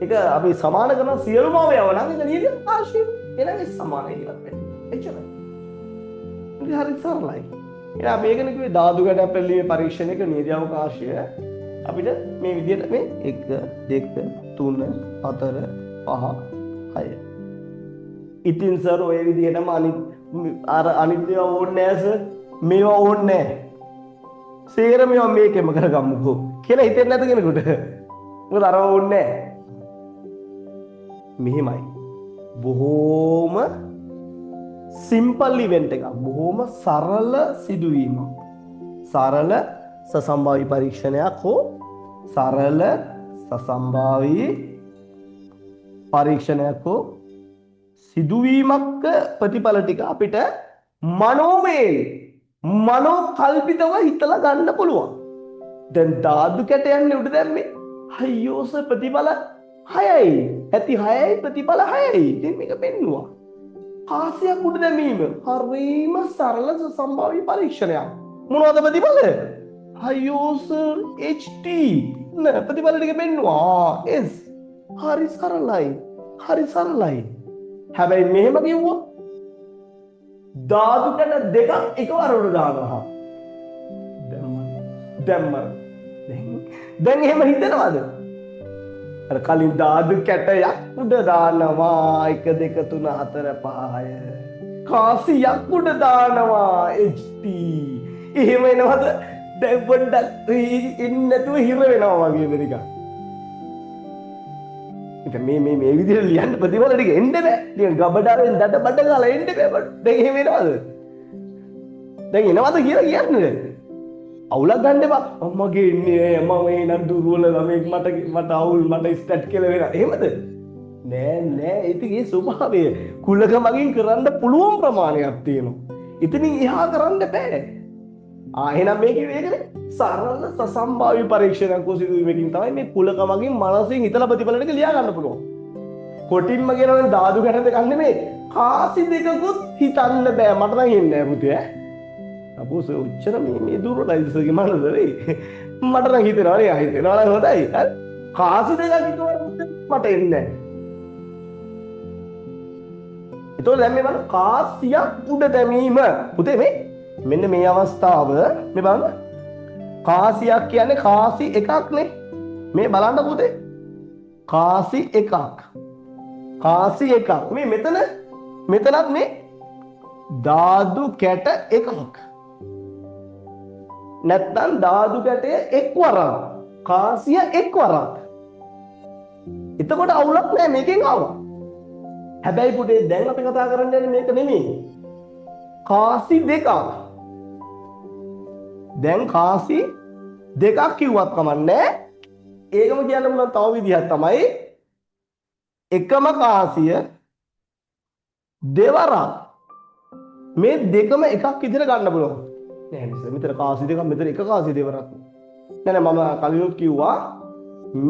[SPEAKER 1] ඒක අපි සමාන කරන සියලුම අවයව නම් ඒක නියදි අවකාශය. එනනම් සමානයි කියලා වෙන්නේ. එච්චරයි. ඉතින් හරි සරලයි. එහෙනම් මේකනේ කිව්වේ ධාතු ගැටයක් පෙළීමේ පරීක්ෂණයක නියදි අවකාශය අපිට මේ විදිහට මේ 1 2 3 4 5 6. ඉතින් සර් ඔය විදිහටම අනිත් දේවල් ඕනේ නැහැ සර්. මේවා ඕනේ නැහැ. සේරම මේවා මේකෙම කරගමුකෝ කියලා හිතෙන්නේ නැත කෙනෙකුට. මොකද අරව ඕනේ නැහැ. මෙහෙමයි. බොහෝම සිම්පල් ඉවෙන්ට් එකක්. බොහොම සරල සිදුවීමක්. සරල සසම්භාවී පරීක්ෂණයක් හෝ සරල සසම්භාවී පරීක්ෂණයක් හෝ සිදුවීමක් ප්‍රතිඵල ටික අපිට මනෝමය මනෝ කල්පිතව හිතලා ගන්න පුළුවන්. දැන් ධාතු කැට යන්නේ උඩ දැම්මේ. අයියෝස ප්‍රතිඵල 6යි. ඇති 6යි ප්‍රතිඵල 6යි. ඉතින් මේක පෙන්නවා. කාසියක් උඩ දැමීම හරිම සරල සම්භාව්‍ය පරීක්ෂණයක්. මොනවද ප්‍රතිඵල? අයියෝස HT නේ ප්‍රතිඵල ටික පෙන්නවා. S හරි සරලයි. හරි සරලයි. හැබැයි මෙහෙම කිව්වොත් ධාතු කැට දෙකක් එකවරට දානවා. දැම්ම. දැන් එහෙම හිතනවද? අර කලින් ධාතු කැටයක් උඩ දානවා 1 2 3 4 5 6 කාසියක් උඩ දානවා HT. එහෙම එනවද? දැන් පොඩ්ඩක් ඉන්නේ නැතුව හිර වෙනවා වගේ දෙනික. ඉතින් මේ විදිහට ලියන්න ප්‍රතිඵල ටික එන්න බෑ. නිකන් ගබඩාවෙන් දඩ බඩ ගාලා එන්න බෑ. දැන් එහෙම එනවද? දැන් එනවද කියලා කියන්නේ. අවුලක් ගන්න එපා. අම්මගේ ඉන්නේ මම එනම් දුර්වල ළමෙක් මට අවුල් මට ස්ටැට් කියලා වෙනවා. එහෙමද? නෑ. ඉතින් ඒ ස්වභාවය කුලක මගින් කරන්න පුළුවන් ප්‍රමාණයක් තියෙනවා. ඉතින් එහා කරන්න බෑ. එහෙනම් මේකේ මේකනේ සරල සසම්භාව්‍ය පරීක්ෂණයක් සිදුවීමකින් තමයි මේ කුලක මගින් මනසින් හිතලා ප්‍රතිඵල ටික ලියා ගන්න පුළුවන්. කොටින්ම කියනවනේ ධාතු ගැට දෙකක් නෙමෙයි. කාසි දෙකකුත් හිතන්න බෑ. මට නම් එන්නේ නෑ පුතේ. අපෝස උච්චර මේ දුරලයිසගේ මනසරේ. මට නම් හිතෙනවා නේ හිතෙනවා නම් හොඳයි. හරි. කාසි දෙකක් හිතුවා මට එන්නේ නෑ. ඒතකොට දැන් මේ බලන්න කාසියක් උඩ දැමීම. පුතේ මෙන්න මේ අවස්ථාව මේ බලන්න කාසියක් කියන්නේ කාසි එකක් නේ. මේ බලන්න පුතේ කාසි එකක්. මේ මෙතනත් මේ ධාතු කැට එකක්. නැත්තම් ධාතු කැටය එක්වරක්. කාසිය එක්වරක්. එතකොට අවුලක් නෑ මේකෙන් ආවා. හැබැයි පුතේ දැන් අපි කතා කරන්න යන්නේ මේක නෙමෙයි. කාසි දෙකක්. දැන් කාසි දෙකක් කිව්වත් කමන්නේ. ඒකම කියන්න පුළුවන් තව විදිහක් තමයි එකම කාසිය දෙවරක්. මේ දෙකම එකක් විදිහට ගන්න පුළුවන්. නෑ නේද? මෙතන කාසි දෙකක් මෙතන එක කාසි දෙවරක්. නෑ මම කලිනුත් කිව්වා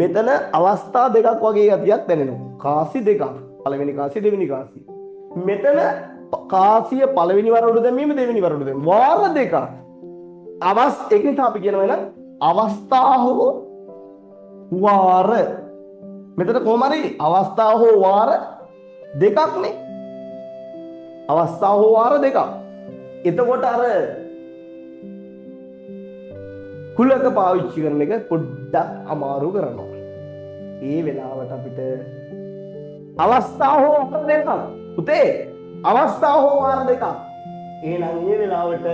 [SPEAKER 1] මෙතන අවස්ථා දෙකක් වගේ ගතියක් දැනෙනවා. කාසි දෙකක්. පළවෙනි කාසිය දෙවෙනි කාසිය. මෙතන කාසිය පළවෙනි වර උඩ දැමීම දෙවෙනි වර උඩ දැමීම. වාර දෙකක්. ඒක නිසා අපි කියනවා නම් අවස්ථා හෝ වාර. මෙතන කොහොම හරි අවස්ථා හෝ වාර දෙකක් නේ. අවස්ථා හෝ වාර දෙකක්. එතකොට අර කුලක පාවිච්චි කරන එක පොඩ්ඩක් අමාරු කරනවා. ඒ වෙලාවට අපිට අවස්ථා හෝ වාර දෙකක්. පුතේ අවස්ථා හෝ වාර දෙකක්. එහෙනම් මේ වෙලාවට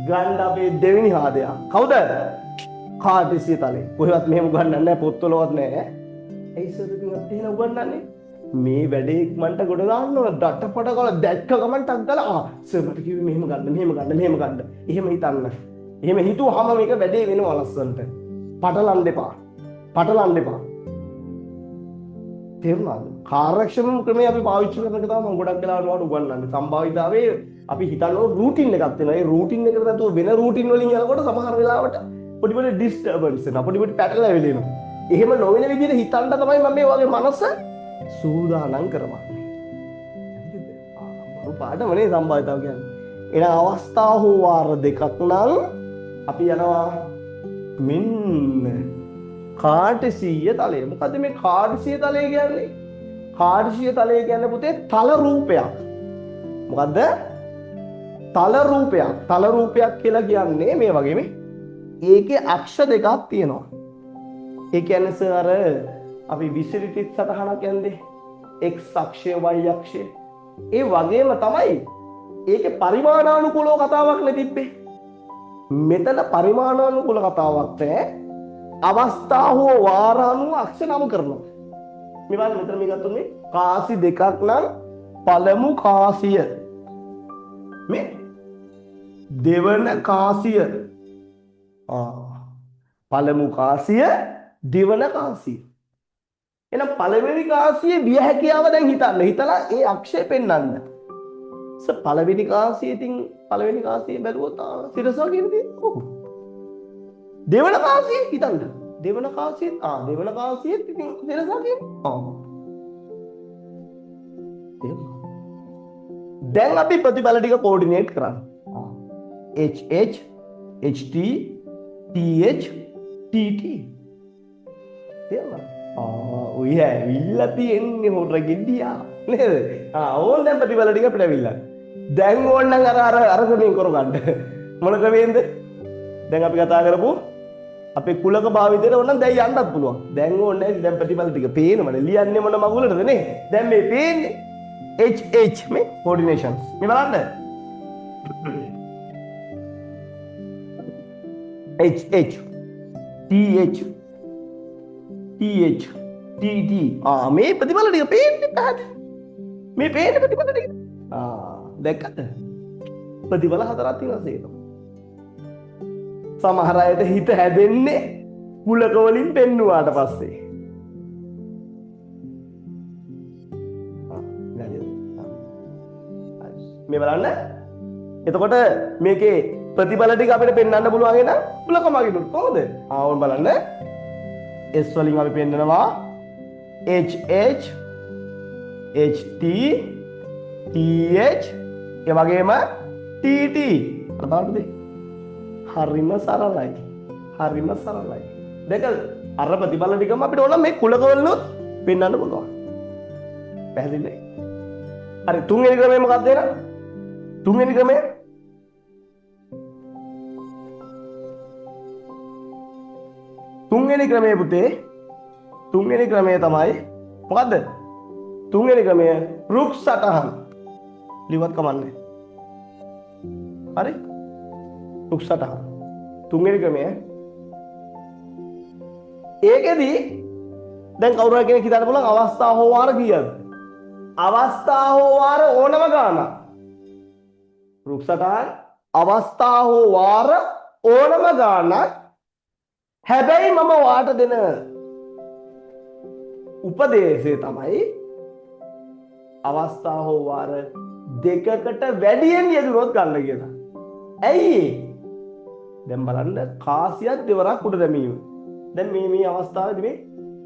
[SPEAKER 1] ගන්න අපේ දෙවෙනි හාදයා. කවුද? කාර්ටෙසිය තලය. කොහෙවත් මෙහෙම උගන්වන්නේ නැහැ, පොත්වලවත් නැහැ. ඇයි සර් ඉතින් අපිට එහෙම උගන්වන්නේ? මේ වැඩේ ඉක්මනට ගොඩ ගන්න ඕන. ඩටපට ගාලා දැක්ක ගමන් ටක් ගාලා සර් මට කිව්වේ මෙහෙම ගන්න, මෙහෙම ගන්න, මෙහෙම ගන්න. එහෙම හිතන්න. එහෙම හිතුවාම මේක වැඩේ වෙනවා ලස්සනට. පටලන්න එපා. පටලන්න එපා. තේරුණාද? කාර්යක්ෂම ක්‍රමයේ අපි පාවිච්චි කරන එක තමයි මම ගොඩක් වෙලාවට උගන්වන්නේ. සම්භාවිතාවේ අපි හිතන රූටින් එකක් තියෙනවා. ඒ රූටින් එකට නැතුව වෙන රූටින් වලින් යනකොට සමහර වෙලාවට පොඩි පොඩි ඩිස්ටර්බන්ස් එනවා. පොඩි පොඩි පැටලවිලි එනවා. එහෙම නොවන විදිහට හිතන්න තමයි මම මේ වගේ මනස සූදානම් කරවන්නේ. හරිද? පාඩමනේ සම්භාවිතාව කියන්නේ. එන අවස්ථා හෝ වාර දෙකක් නම් අපි යනවා මෙන්න කාර්ටෙසිය තලය. මොකද මේ කාර්ටෙසිය තලය කියන්නේ? කාර්ටෙසිය තලය කියන්නේ පුතේ තල රූපයක්. මොකද්ද? තල රූපයක්. තල රූපයක් කියලා කියන්නේ මේ වගේ මේ. ඒකේ අක්ෂ දෙකක් තියෙනවා. ඒ කියන්නේ සර් අර අපි විසිරිටිත් සටහනක් යන්නේ x අක්ෂය y අක්ෂය. ඒ වගේම තමයි ඒකේ පරිමාණානුකූලව කතාවක් නේ තිබ්බේ. මෙතන පරිමාණානුකූල කතාවක් නැහැ. අවස්ථා හෝ වාර අනුව අක්ෂ නම් කරනවා. මේ බලන්න මෙතන මේ ගත්තොත් මේ කාසි දෙකක් නම් පළමු කාසිය මේ දෙවන කාසිය පළමු කාසිය දෙවන කාසිය. එහෙනම් පළවෙනි කාසියේ විය හැකියාව දැන් හිතන්න. හිතලා ඒ අක්ෂය පෙන්වන්න. පළවෙනි කාසියේ ඉතින් පළවෙනි කාසියේ බැලුවොත් සිරසා කියන්නේ ඔව්. දෙවන කාසිය හිතන්න. දෙවන කාසියෙත් දෙවන කාසියෙත් ඉතින් සිරසා කියන්නේ දැන් අපි ප්‍රතිඵල ටික කෝඩිනේට් කරන්න. HH HT TH TT ඔය ඇවිල්ලා තියෙන්නේ හොර ගෙඩියා නේද? ඕන් දැන් ප්‍රතිඵල ටික අපිට ඇවිල්ලා. දැන් ඕන්නම් අර ක්‍රමයෙන් කරගන්න. මොන ක්‍රමයෙන්ද? දැන් අපි කතා කරපු අපේ කුලක භාවිතයට ඕනනම් දැන් යන්නත් පුළුවන්. දැන් ඕනේ දැන් ප්‍රතිඵල ටික පේනවනේ. ලියන්නේ මොන මගුලටද නේ? දැන් මේ පේන්නේ HH මේ coordinations. මේ බලන්න. HH TH TH TT මේ ප්‍රතිඵල ටික පේන්නේ පැහැදිලි. මේ පේන්නේ ප්‍රතිඵල ටික. දැක්කද? ප්‍රතිඵල හතරක් තියෙනවා සේන. සමහර අයට හිත හැදෙන්නේ කුලක වලින් පෙන්නුවාට පස්සේ. මේ බලන්න. එතකොට මේකේ ප්‍රතිඵල ටික අපිට පෙන්වන්න පුළුවන් නේද? කුලකමගිනුත් කොහොමද? ඕන් බලන්න. S වලින් අපි පෙන්නනවා HH HT TH ඒ වගේම TT. බලන්නද? හරිම සරලයි. හරිම සරලයි. දෙක අර ප්‍රතිඵල ටිකම අපිට ඕන මේ කුලකවලුත් පෙන්වන්න පුළුවන්. පැහැදිලිද? හරි තුන්වෙනි ක්‍රමය මොකක්ද එහෙනම්? තුන්වෙනි ක්‍රමය පුතේ තුන්වෙනි ක්‍රමය තමයි මොකද්ද? තුන්වෙනි ක්‍රමය රුක් සටහන්. ලිවත් කමන්නේ. හරි? රුක් සටහන්. තුන්වෙනි ක්‍රමය. ඒකෙදි දැන් කවුරු හරි කෙනෙක් හිතන්න පුළුවන් අවස්ථා හෝ වාර කීයද? අවස්ථා හෝ වාර ඕනම ගානක්. රුක් සටහන් අවස්ථා හෝ වාර ඕනම ගානක්. හැබැයි මම වාට දෙන උපදේශය තමයි අවස්ථා හෝ වාර දෙකකට වැඩියෙන් යෙදුනොත් ගන්න කියලා. ඇයි? දැන් බලන්න කාසියක් දෙවරක් උඩ දැමීම. දැන් මේ අවස්ථාවේදී මේ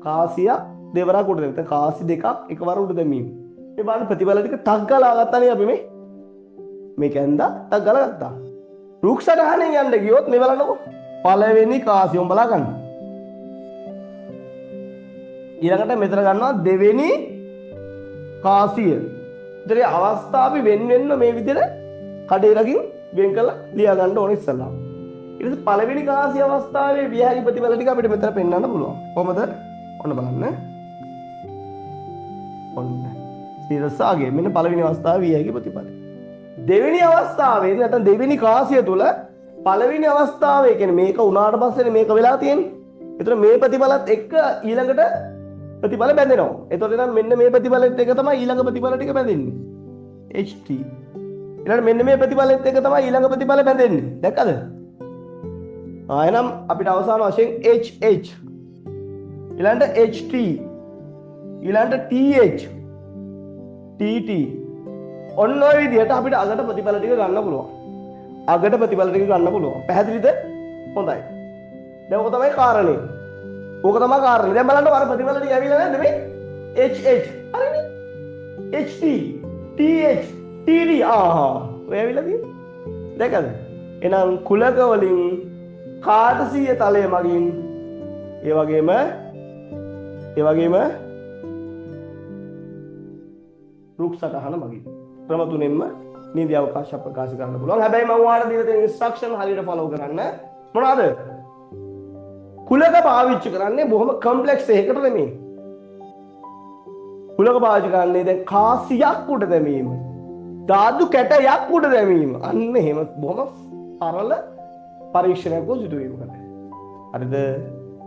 [SPEAKER 1] කාසියක් දෙවරක් උඩ දැමීම. කාසි දෙකක් එකවර උඩ දැමීම. මේ බලන්න ප්‍රතිඵල ටික ටක් ගාලා ගත්තානේ අපි මේ කැන්දා ටක් ගාලා ගත්තා. රුක් සටහනෙන් යන්න ගියොත් මේ බලන්නකො. පළවෙනි කාසිය උඹ බලා ගන්න. ඊළඟට මෙතන ගන්නවා දෙවෙනි කාසිය. ඉතින් අවස්ථාවේ වෙන්න මේ විදිහට කඩේලකින් වෙන් කරලා ලියා ගන්න ඕනේ ඉස්සලා. ඊට පස්සේ පළවෙනි කාසිය අවස්ථාවේ විහාරි ප්‍රතිඵල ටික අපිට මෙතන පෙන්වන්න පුළුවන්. කොහමද? ඔන්න බලන්න. ඔන්න. සිරසාගේ මෙන්න පළවෙනි අවස්ථාවේ විහාරි ප්‍රතිඵල. දෙවෙනි අවස්ථාවේ නැත්නම් දෙවෙනි කාසිය තුල පළවෙනි අවස්ථාවේ කියන්නේ මේක උනාට පස්සේ මේක වෙලා තියෙන්නේ. ඒතර මේ ප්‍රතිඵලත් එක්ක ඊළඟට ප්‍රතිඵල බැඳෙනවා. එතකොට නම් මෙන්න මේ ප්‍රතිඵලෙත් එක තමයි ඊළඟ ප්‍රතිඵල ටික බැඳෙන්නේ. HT. ඊළඟ මෙන්න මේ ප්‍රතිඵලෙත් එක තමයි ඊළඟ ප්‍රතිඵල බැඳෙන්නේ. දැක්කද? එහෙනම් අපිට අවසාන වශයෙන් HH ඊළඟට HT ඊළඟට TH TT ඔන්න ඔය විදිහට අපිට අගට ප්‍රතිඵල ටික ගන්න පුළුවන්. අගට ප්‍රතිඵල ටික ගන්න පුළුවන්. පැහැදිලිද? හොඳයි. දැන් ඔක තමයි කාරණේ. ඕක තමයි කාරණේ. දැන් බලන්න අර ප්‍රතිඵල ටික ඇවිල්ලා නැද්ද මේ? HH. හරිනේ. HT, TH, TD. ඔය ඇවිල්ලා තියෙන්නේ. දැකද? එහෙනම් කුලක වලින් කාර්තීය තලය මගින් ඒ වගේම රුක් සටහන මගින් ක්‍රම තුනෙන්ම නීති අවකාශ ප්‍රකාශ කරන්න පුළුවන්. හැබැයි මම ඔයාලට දීලා තියෙන ඉන්ස්ට්‍රක්ෂන් හරියට ෆලෝ කරන්න. මොනවාද? කුලක පාවිච්චි කරන්නේ බොහොම කම්ප්ලෙක්ස් එකකට නෙමෙයි. කුලක පාවිච්චි කරන්නේ දැන් කාසියක් උඩ දැමීම. ධාතු කැටයක් උඩ දැමීම. අන්න එහෙම බොහොම සරල පරීක්ෂණයක් සිදුවීමකට. හරිද?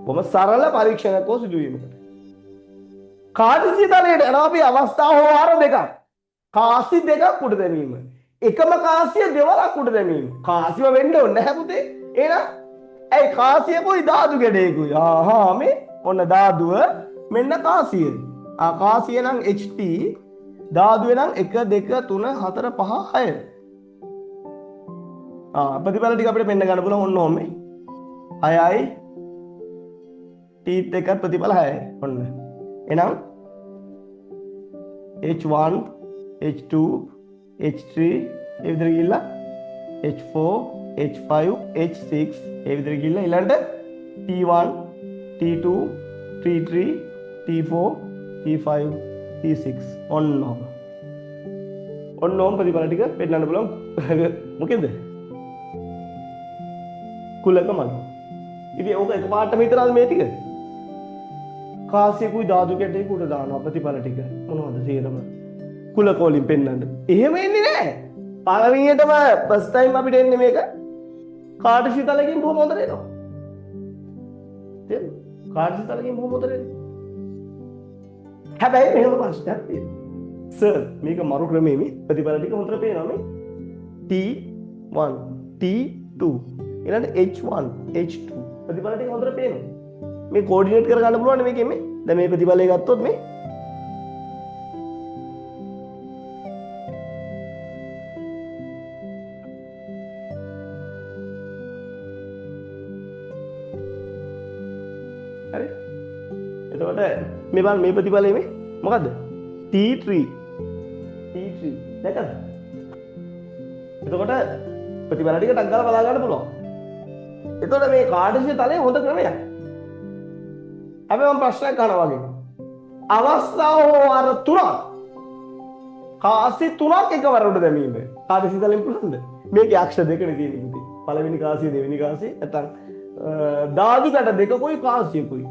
[SPEAKER 1] බොහොම සරල පරීක්ෂණයක් සිදුවීමකට. කාර්යසිය තලයට යනවා අපි අවස්ථා හෝවාර දෙකක්. කාසි දෙකක් උඩ දැමීම. එකම කාසිය දෙවරක් උඩ දැමීම. කාසිය වෙන්න ඕනේ නැහැ පුතේ. එහෙනම් ඇයි කාසියකුයි ධාතු කැටයකුයි. මේ ඔන්න ධාතුව මෙන්න කාසිය. කාසිය නම් HT ධාතුවේ නම් 1 2 3 4 5 6. ප්‍රතිඵල ටික අපිට පෙන්න ගන්න පුළුවන් ඔන්න ඔහොම. 6යි T1 එකත් ප්‍රතිඵල 6යි. ඔන්න. එහෙනම් H1 H2 H3 ඒ විදිහට ගිහිල්ලා H4 H5 H6 ඒ විදිහට ගිහිල්ලා ඊළඟට T1 T2 T3 T4 T5 T6 ඔන්න ප්‍රතිඵල ටික පෙන්නන්න බලමු. මොකෙන්ද? කුලක මගින්. ඉතින් ඕක එකපාරටම විතරද මේ ටික? කාසියකුයි ධාතු කැටයක උඩ දානවා ප්‍රතිඵල ටික. මොනවද සේරම? කුලක වලින් පෙන්නන්න. එහෙම එන්නේ නැහැ. පළවෙනියටම ෆස්ට් ටයිම් අපිට එන්නේ මේක කාර්යසිය තලකින් බොහොම හොඳට එනවා. තේරුණා? කාර්යසිය තලකින් බොහොම හොඳට එනවා. හැබැයි මෙහෙම ප්‍රශ්නයක් තියෙනවා. සර් මේක මරු ක්‍රමයේ මේ ප්‍රතිඵල ටික හොඳට පේනවා මේ T1 T2 ඊළඟට H1 H2 ප්‍රතිඵල ටික හොඳට පේනවා. මේ කෝඩිනේට් කරගන්න පුළුවන් මේකෙන් මේ. දැන් මේ ප්‍රතිඵලය ගත්තොත් මේ හරි. එතකොට මේ බලන්න මේ ප්‍රතිඵලය මේ මොකද්ද? T3 දැකද? එතකොට ප්‍රතිඵල ටික ටක් ගාලා බලා ගන්න පුළුවන්. එතකොට මේ කාර්යසිය තලයේ හොඳ ක්‍රමයක්. හැබැයි මම ප්‍රශ්නයක් අහනවා වගේ. අවස්ථාව වාර 3ක් කාසි 3ක් එකවර උඩ දැමීම. කාර්යසිය තලයෙන් පුළුවන්ද? මේකේ අක්ෂර දෙකනේ තියෙන්නේ පුතේ. පළවෙනි කාසිය දෙවෙනි කාසිය නැත්නම් ධාතු කැට දෙකකුයි කාසියකුයි.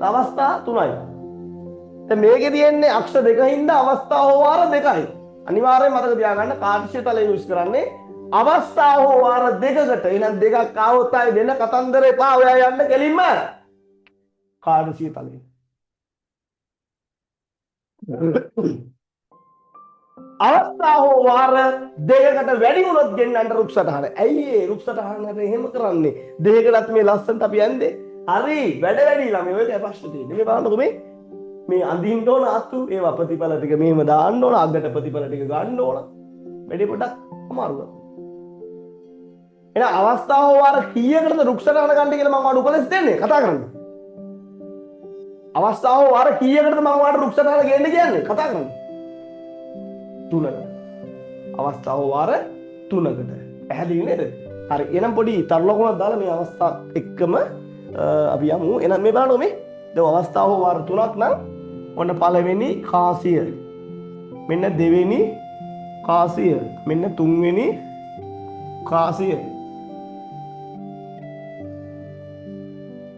[SPEAKER 1] අවස්ථා 3යි. දැන් මේකේ තියෙන්නේ අක්ෂර දෙකින්ද අවස්ථා වාර 2යි. අනිවාර්යයෙන් මතක තියාගන්න කාර්යසිය තලය යූස් කරන්නේ අවස්ථා වාර 2කට. එහෙනම් දෙකක් ආවොත් ආයි වෙන කතන්දර එපා. ඔයා යන්න කෙලින්ම කාර්යසිය තලය. අවස්ථා වාර 2කට වැඩි වුණොත් ගෙන්නන්න රුක් සටහන. ඇයි ඒ රුක් සටහනට එහෙම කරන්නේ? දෙකකටත් මේ ලස්සනට අපි යන්නේ. හරි වැඩි ළමයි ඔයක ප්‍රශ්න තියෙන්නේ. මේ බලන්නකො මේ අඳින්න ඕන අතු ඒවා ප්‍රතිඵල ටික මෙහෙම දාන්න ඕන. අගට ප්‍රතිඵල ටික ගන්න ඕන. වැඩි පොඩක් අමාරුයි. එහෙනම් අවස්ථා වාර කීයකටද රුක් සටහන ගන්න කියලා මම ඔයාලට උපදෙස් දෙන්නේ. කතා කරන්න. අවස්ථාව වාර කීයකටද මම ඔයාලට රුක් සටහන ගේන්න කියන්නේ? කතා කරන්න. 3කට. අවස්ථාව වාර 3කට. පැහැදිලි නේද? හරි. එහෙනම් පොඩි තරලකුණක් දාලා මේ අවස්ථා එක්කම අපි යමු. එහෙනම් මේ බලන්න මේ දැන් අවස්ථාව වාර 3ක් නම් ඔන්න පළවෙනි කාසිය. මෙන්න දෙවෙනි කාසිය. මෙන්න තුන්වෙනි කාසිය.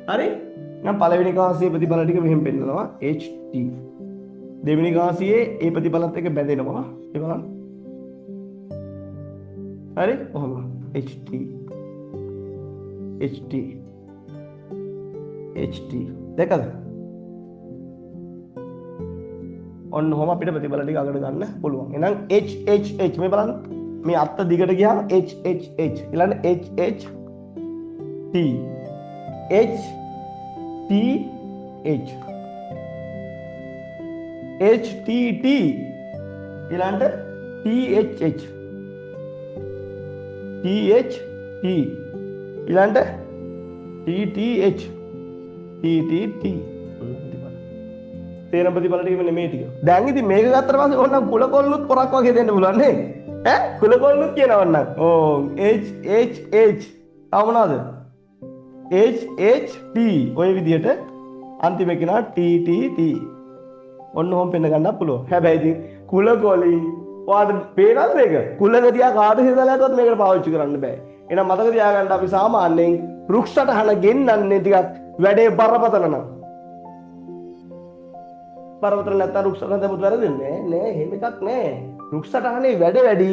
[SPEAKER 1] හරි? නම් පළවෙනි කාසියේ ප්‍රතිඵල ටික මෙහෙම පෙන්නනවා HT. දෙවෙනි කාසියේ ඒ ප්‍රතිඵලත් එක්ක බැඳෙනවා. ඒ බලන්න. හරි? ඔහොම. HT HT HT දැකද? ඔන්න ඔහොම අපිට ප්‍රතිබල ටික අගට ගන්න පුළුවන්. එහෙනම් HHH මේ බලන්න. මේ අත්ත දිගට ගියාම HHH ඊළඟ HHT HTH HTT ඊළඟ THH THT ඊළඟ TTH TTT තේරෙන ප්‍රතිඵල ටික මෙන්න මේ ටික. දැන් ඉතින් මේක ගත්තට පස්සේ ඕනනම් කුල කොල්ලුත් පොරක් වගේ දෙන්න පුළුවන් නේ. ඈ කුල කොල්ලුත් කියනවා නම්. ඕ HHH තව මොනවද? HHT ඔය විදිහට අන්තිම කෙනා TTT. ඔන්න ඔහොම පෙන්න ගන්නත් පුළුවන්. හැබැයි ඉතින් කුල කොලින් ඔයාලට පේනවද මේක? කුලගතිය කාට හිතලාවත් මේකට පාවිච්චි කරන්න බෑ. එහෙනම් මතක තියාගන්න අපි සාමාන්‍යයෙන් රුක්ෂටහන ගෙන්නන්නේ ටිකක් වැඩේ බරපතල නම්. බරපතල නැත්නම් රුක්ෂටහන දෙමුත් වැරදෙන්නේ නෑ. එහෙම එකක් නෑ. රුක්ෂටහනේ වැඩ වැඩි.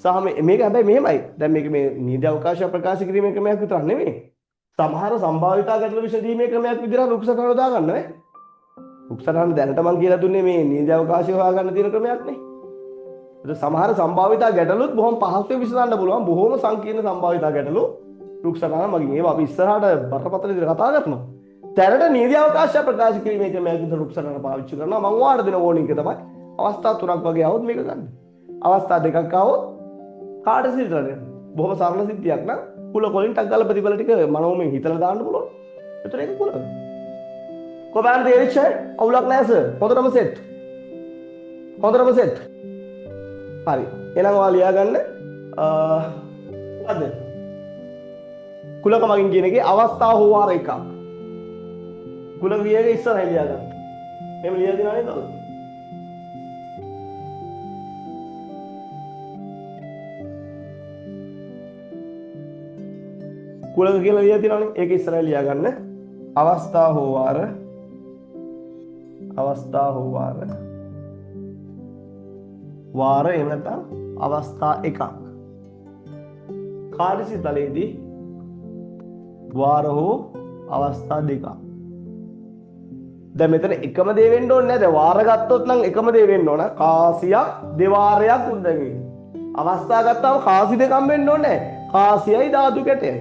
[SPEAKER 1] සහ මේක හැබැයි මෙහෙමයි. දැන් මේක මේ නීති අවකාශය ප්‍රකාශ කිරීමේ ක්‍රමයක් විතරක් නෙමෙයි. සමහර සම්භාවිතා ගැටලු විසඳීමේ ක්‍රමයක් විදිහට රුක්ෂටහන දාගන්න නේ. රුක්ෂටහන දැනට මම කියලා දුන්නේ මේ නීති අවකාශය හොයාගන්න තියෙන ක්‍රමයක් නේ. ඒක සමහර සම්භාවිතා ගැටලුත් බොහොම පහසුවෙන් විසඳන්න පුළුවන්. බොහොම සංකීර්ණ සම්භාවිතා ගැටලු රුක්ෂටහන මගින් ඒවා අපි ඉස්සරහට බරපතල විදිහට කතා කරනවා. දැනට නීති අවකාශය ප්‍රකාශ කිරීමේ ක්‍රමයක් විදිහට රුක්ෂටහන පාවිච්චි කරනවා. මම ඔයාලට දෙන ඕනින් එක තමයි අවස්ථා තුනක් වගේ આવොත් මේක ගන්න. අවස්ථා දෙකක් આવොත් කාට සිද්ධද? බොහොම සරල සිද්ධියක් නම් කුල කොලින් ටක් ගාලා ප්‍රතිඵල ටික මනෝමයෙන් හිතලා දාන්න පුළුවන්. ඒතර ඒක කුල. කොබෑන් තේරිච්චයි? අවුලක් නැහැ සර්. හොඳටම සෙට්. හොඳටම සෙට්. හරි. එහෙනම් ඔයා ලියාගන්න මොකද්ද? කුලක මගින් කියන එකේ අවස්ථා හෝ වාර එකක්. කුල වියගේ ඉස්සරහ ලියාගන්න. එහෙම ලියලා දිනා නේද? කුලක කියලා ලියලා තියෙනවනේ. ඒක ඉස්සරහ ලියාගන්න. අවස්ථා හෝ වාර වාර එහෙම නැත්නම් අවස්ථා එකක්. කාර්යසි තලයේදී වාර හෝ අවස්ථා දෙකක්. දැන් මෙතන එකම දේ වෙන්න ඕනේ නැහැ. දැන් වාර ගත්තොත් නම් එකම දේ වෙන්න ඕන. කාසියක් දෙවාරයක් උද්දගෙන. අවස්ථා ගත්තාම කාසි දෙකම වෙන්න ඕනේ නැහැ. කාසියයි ධාතු කැටයයි.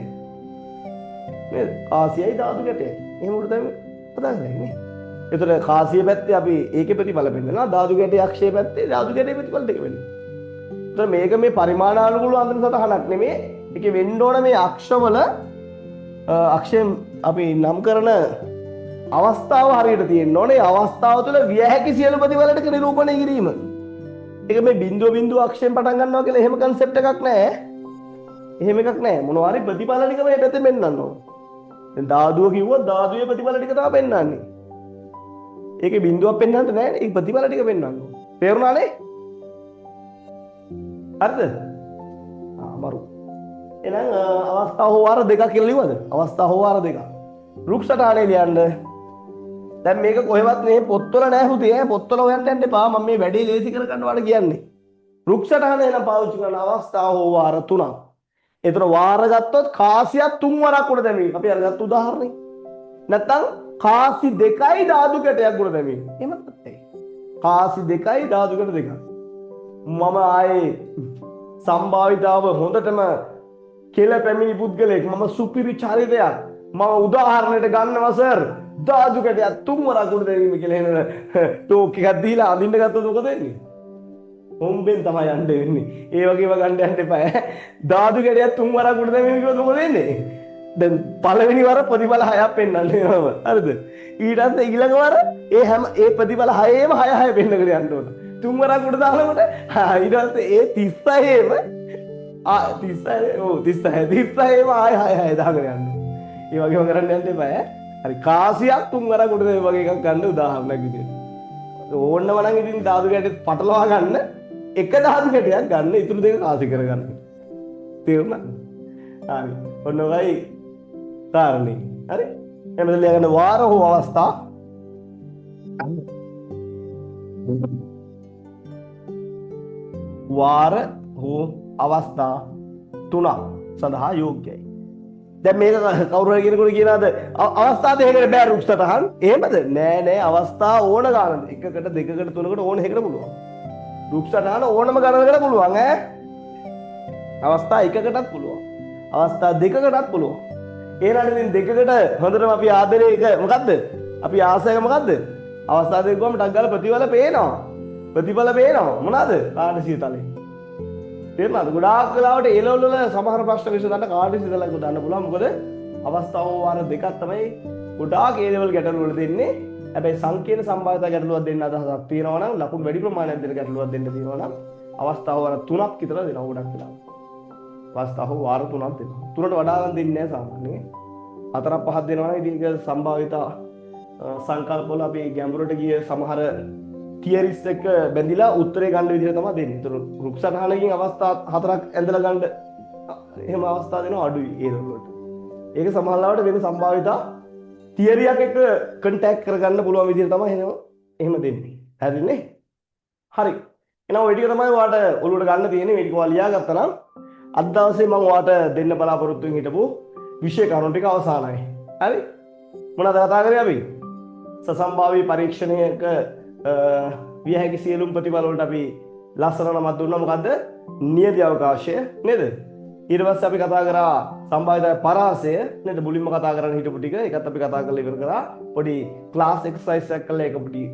[SPEAKER 1] නේද? කාසියයි ධාතු කැටයයි. එහෙම උඩ තමයි කතා කරන්නේ නේ. එතකොට කාසිය පැත්තේ අපි ඒකේ ප්‍රතිඵල පෙන්නනවා. ධාතු කැටේ අක්ෂය පැත්තේ ධාතු කැටේ ප්‍රතිඵල දෙක වෙනවා. එතකොට මේක මේ පරිමාණානුකූල අන්තර සටහනක් නෙමෙයි. ඒකේ වෙන්න ඕන මේ අක්ෂවල අක්ෂයෙන් අපි නම් කරන අවස්ථාව හරියට තියෙන්න ඕනේ. අවස්ථාව තුළ විය හැකි සියලු ප්‍රතිඵල ටික නිරූපණය කිරීම. ඒක මේ බිඳුව අක්ෂයෙන් පටන් ගන්නවා කියලා එහෙම concept එකක් නැහැ. එහෙම එකක් නැහැ. මොනවා හරි ප්‍රතිඵල ටික මේ පැත්තේ පෙන්වන්න ඕන. දැන් ධාතුව කිව්වොත් ධාතුවේ ප්‍රතිඵල ටික තමයි පෙන්වන්නේ. ඒකේ බිඳුවක් පෙන්වන්නත් නැහැ. ඒ ප්‍රතිඵල ටික පෙන්වන්න ඕන. තේරුණානේ? හරිද? මරු. එහෙනම් අවස්ථා හෝ වාර දෙකක් කියලා ලියවද? අවස්ථා හෝ වාර දෙකක්. රුක්ෂටහනේ ලියන්න. දැන් මේක කොහෙවත් මේ පොත්වල නැහැ පුතේ. පොත්වල හොයන්න යන්න එපා. මම මේ වැඩේ ලේසි කරගන්න ඔයාලට කියන්නේ. රුක්ෂටහනේ නම් පාවිච්චි කරන අවස්ථා හෝ වාර තුනක්. ඒතර වාර ගත්තොත් කාසියක් තුන් වරක් උඩ දැමීම. අපි අරගත්තු උදාහරණේ. නැත්තම් කාසි දෙකයි ධාතු කැටයක් උඩ දැමීම. එහෙමත් නැත්තේ. කාසි දෙකයි ධාතු කැට දෙකක්. මම ආයේ සම්භාවිතාව හොඳටම කෙල පැමිණි පුද්ගලයෙක්. මම සුපිරි චරිතයක්. මම උදාහරණයට ගන්නවා සර්. ධාතු කැටයක් තුන් වරක් උඩ දැමීම කියලා එන ටෝක් එකක් දීලා අඳින්න ගත්තොත් මොකද වෙන්නේ? හොම්බෙන් තමයි යන්න වෙන්නේ. ඒ වගේම ගන්න යන්න එපා. ධාතු කැටයක් තුන් වරක් උඩ දැමීම කිව්වොත් මොකද වෙන්නේ? දැන් පළවෙනි වර ප්‍රතිඵල 6ක් පෙන්වන්නේ නම. හරිද? ඊට පස්සේ ඊළඟ වර ඒ ප්‍රතිඵල 6ේම 6 පෙන්නගෙන යන්න ඕන. තුන් වරක් උඩ දානකොට ඊට පස්සේ ඒ 36ේම 36ේම ආය 6 දාගෙන යන්න. ඒ වගේම කරන්න යන්න එපා. හරි කාසියක් තුන් වරක් උඩ දැමීම වගේ එකක් ගන්න උදාහරණයක් විදියට. ඕන්නම නම් ඉතින් ධාතු කැටේ පටලවා ගන්න එක ධාතු කැටයක් ගන්න ඉතුරු දෙක කාසි කරගන්න. තේරුණාද? හරි. ඔන්න ඔයයි කාරණේ. හරි? එහෙනම් ලියගන්න වාර හෝ අවස්ථා වාර හෝ අවස්ථා තුනක්. සඳහා යෝග්‍යයි. දැන් මේක කවුරු හරි කෙනෙකුට කියනවාද අවස්ථා දෙකකට බෑ රුක් සටහන්? එහෙමද? නෑ අවස්ථා ඕන ගානද? එකකට දෙකකට තුනකට ඕන එකකට පුළුවන්. රුක් සටහන ඕනම ගණනකට පුළුවන් ඈ. අවස්ථා එකකටත් පුළුවන්. අවස්ථා දෙකකටත් පුළුවන්. එහෙනම් ඉතින් දෙකකට හොඳටම අපි ආදරේ එක මොකද්ද? අපි ආසයක මොකද්ද? අවස්ථා දෙක ගොම ටක් ගාලා ප්‍රතිඵල පේනවා. ප්‍රතිඵල පේනවා. මොනවාද? කාර්යශීලී තලේ. තේරුණාද? ගොඩාක් වෙලාවට ඒ ලෙවල් වල සමහර ප්‍රශ්න විසඳන්න කාර්යශීලී තලයක දාන්න පුළුවන්. මොකද අවස්ථාව වාර දෙකක් තමයි ගොඩාක් ඒ ලෙවල් ගැටලු වල දෙන්නේ. හැබැයි සංකීර්ණ සම්භාවිතා ගැටලුවක් දෙන්න අදහසක් තියෙනවා නම් ලකුණු වැඩි ප්‍රමාණයක් දෙන ගැටලුවක් දෙන්න තියෙනවා නම් අවස්ථාව වාර 3ක් විතර දෙනවා ගොඩක් වෙලාවට. අවස්ථාව වාර 3ක් දෙනවා. 3ට වඩා නම් දෙන්නේ නැහැ සාමාන්‍යයෙන්. 4ක් 5ක් දෙනවා නම් ඉතින් ඒක සම්භාවිතා සංකල්ප වල අපි ගැඹුරට ගිය සමහර තියරිස් එක බැඳිලා උත්තරේ ගන්න විදිහ තමයි දෙන්නේ. ඒතර රුක් සටහනකින් අවස්ථා 4ක් ඇඳලා ගන්න එහෙම අවස්ථා දෙනවා අඩුයි ඒ වලට. ඒක සමහරවිට වෙන සම්භාවිතා තියරියක් එක්ක කන්ටැක්ට් කරගන්න පුළුවන් විදිහ තමයි එහෙම දෙන්නේ. හරිනේ? හරි. එහෙනම් ඔය ටික තමයි ඔයාලට ඔළුවට ගන්න තියෙන්නේ. මේ ටික ඔයාලා ලියාගත්තා නම් අද දවසේ මම ඔයාලට දෙන්න බලාපොරොත්තු වෙන හිටපු විෂය කරුණු ටික අවසానයි. හරි? මොනවද කතා කරේ අපි? සසම්භාවී පරීක්ෂණයක විය හැකි සියලුම ප්‍රතිඵල වලට අපි ලස්සන නමක් දුන්නා. මොකද්ද? නියති අවකාශය නේද? ඊට පස්සේ අපි කතා කරා සම්භාවිතා පරාසය නේද? මුලින්ම කතා කරන්න හිටපු ටික ඒකත් අපි කතා කරලා ඉවර කරා. පොඩි ක්ලාස් එක්සර්සයිස් එකක් කළා. ඒක පොඩි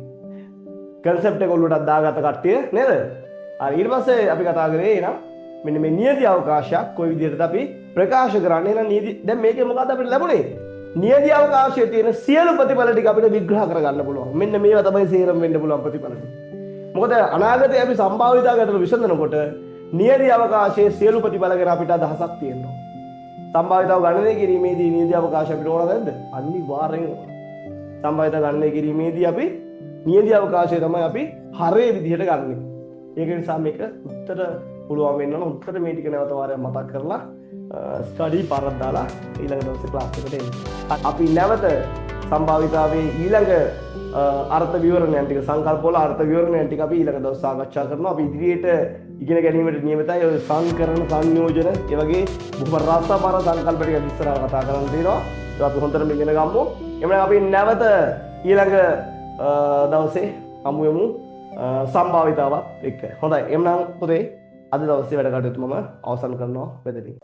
[SPEAKER 1] concept එක ඔළුවට දාගත්ත කට්ටිය නේද? හරි ඊට පස්සේ අපි කතා කරේ එනම් මෙන්න මේ නියති අවකාශයක් කොයි විදිහටද අපි ප්‍රකාශ කරන්නේ. එහෙනම් නියති දැන් මේකේ මොකද්ද අපිට ලැබුණේ? නියති අවකාශයේ තියෙන සියලු ප්‍රතිඵල ටික අපිට විග්‍රහ කරගන්න පුළුවන්. මෙන්න මේවා තමයි සේරම වෙන්න පුළුවන් ප්‍රතිඵල ටික. මොකද අනාගතයේ අපි සම්භාවිතා ගැටලු විසඳනකොට නියති අවකාශයේ සියලු ප්‍රතිඵල ගැන අපිට අදහසක් තියෙනවා. සම්භාවිතාව ගණනය කිරීමේදී නියති අවකාශය අපිට ඕනද නැද්ද? අනිවාර්යෙන්. සම්භාවිතාව ගණනය කිරීමේදී අපි නියති අවකාශය තමයි අපි හරේ විදිහට ගන්නෙ. ඒක නිසා මේක උත්තර පුළුවන් වෙන්න ඕන. උත්තර මේ ටික නැවත වාරයක් මතක් කරලා ස්ටඩි පාරක් දාලා ඊළඟ දවසේ ක්ලාස් එකට එන්න. අපි නැවත සම්භාවිතාවේ ඊළඟ අර්ථ විවරණයන් ටික සංකල්ප වල අර්ථ විවරණයන් ටික අපි ඊළඟ දවස් සාකච්ඡා කරනවා. අපි ඉදිරියට ඉගෙන ගැනීමට නියමිතයි. ඔය සංකරණ සංයෝජන ඒ වගේ බොහොම රසබර සංකල්ප ටික ඉස්සරහට කතා කරන්න තියෙනවා. ඒක අපි හොඳටම ඉගෙන ගමු. එමුනම් අපි නැවත ඊළඟ දවසේ හමු වෙමු සම්භාවිතාවත් එක්ක. හොඳයි. එමුනම් පුතේ අද දවසේ වැඩ කටයුතු මම අවසන් කරනවා වෙදදී.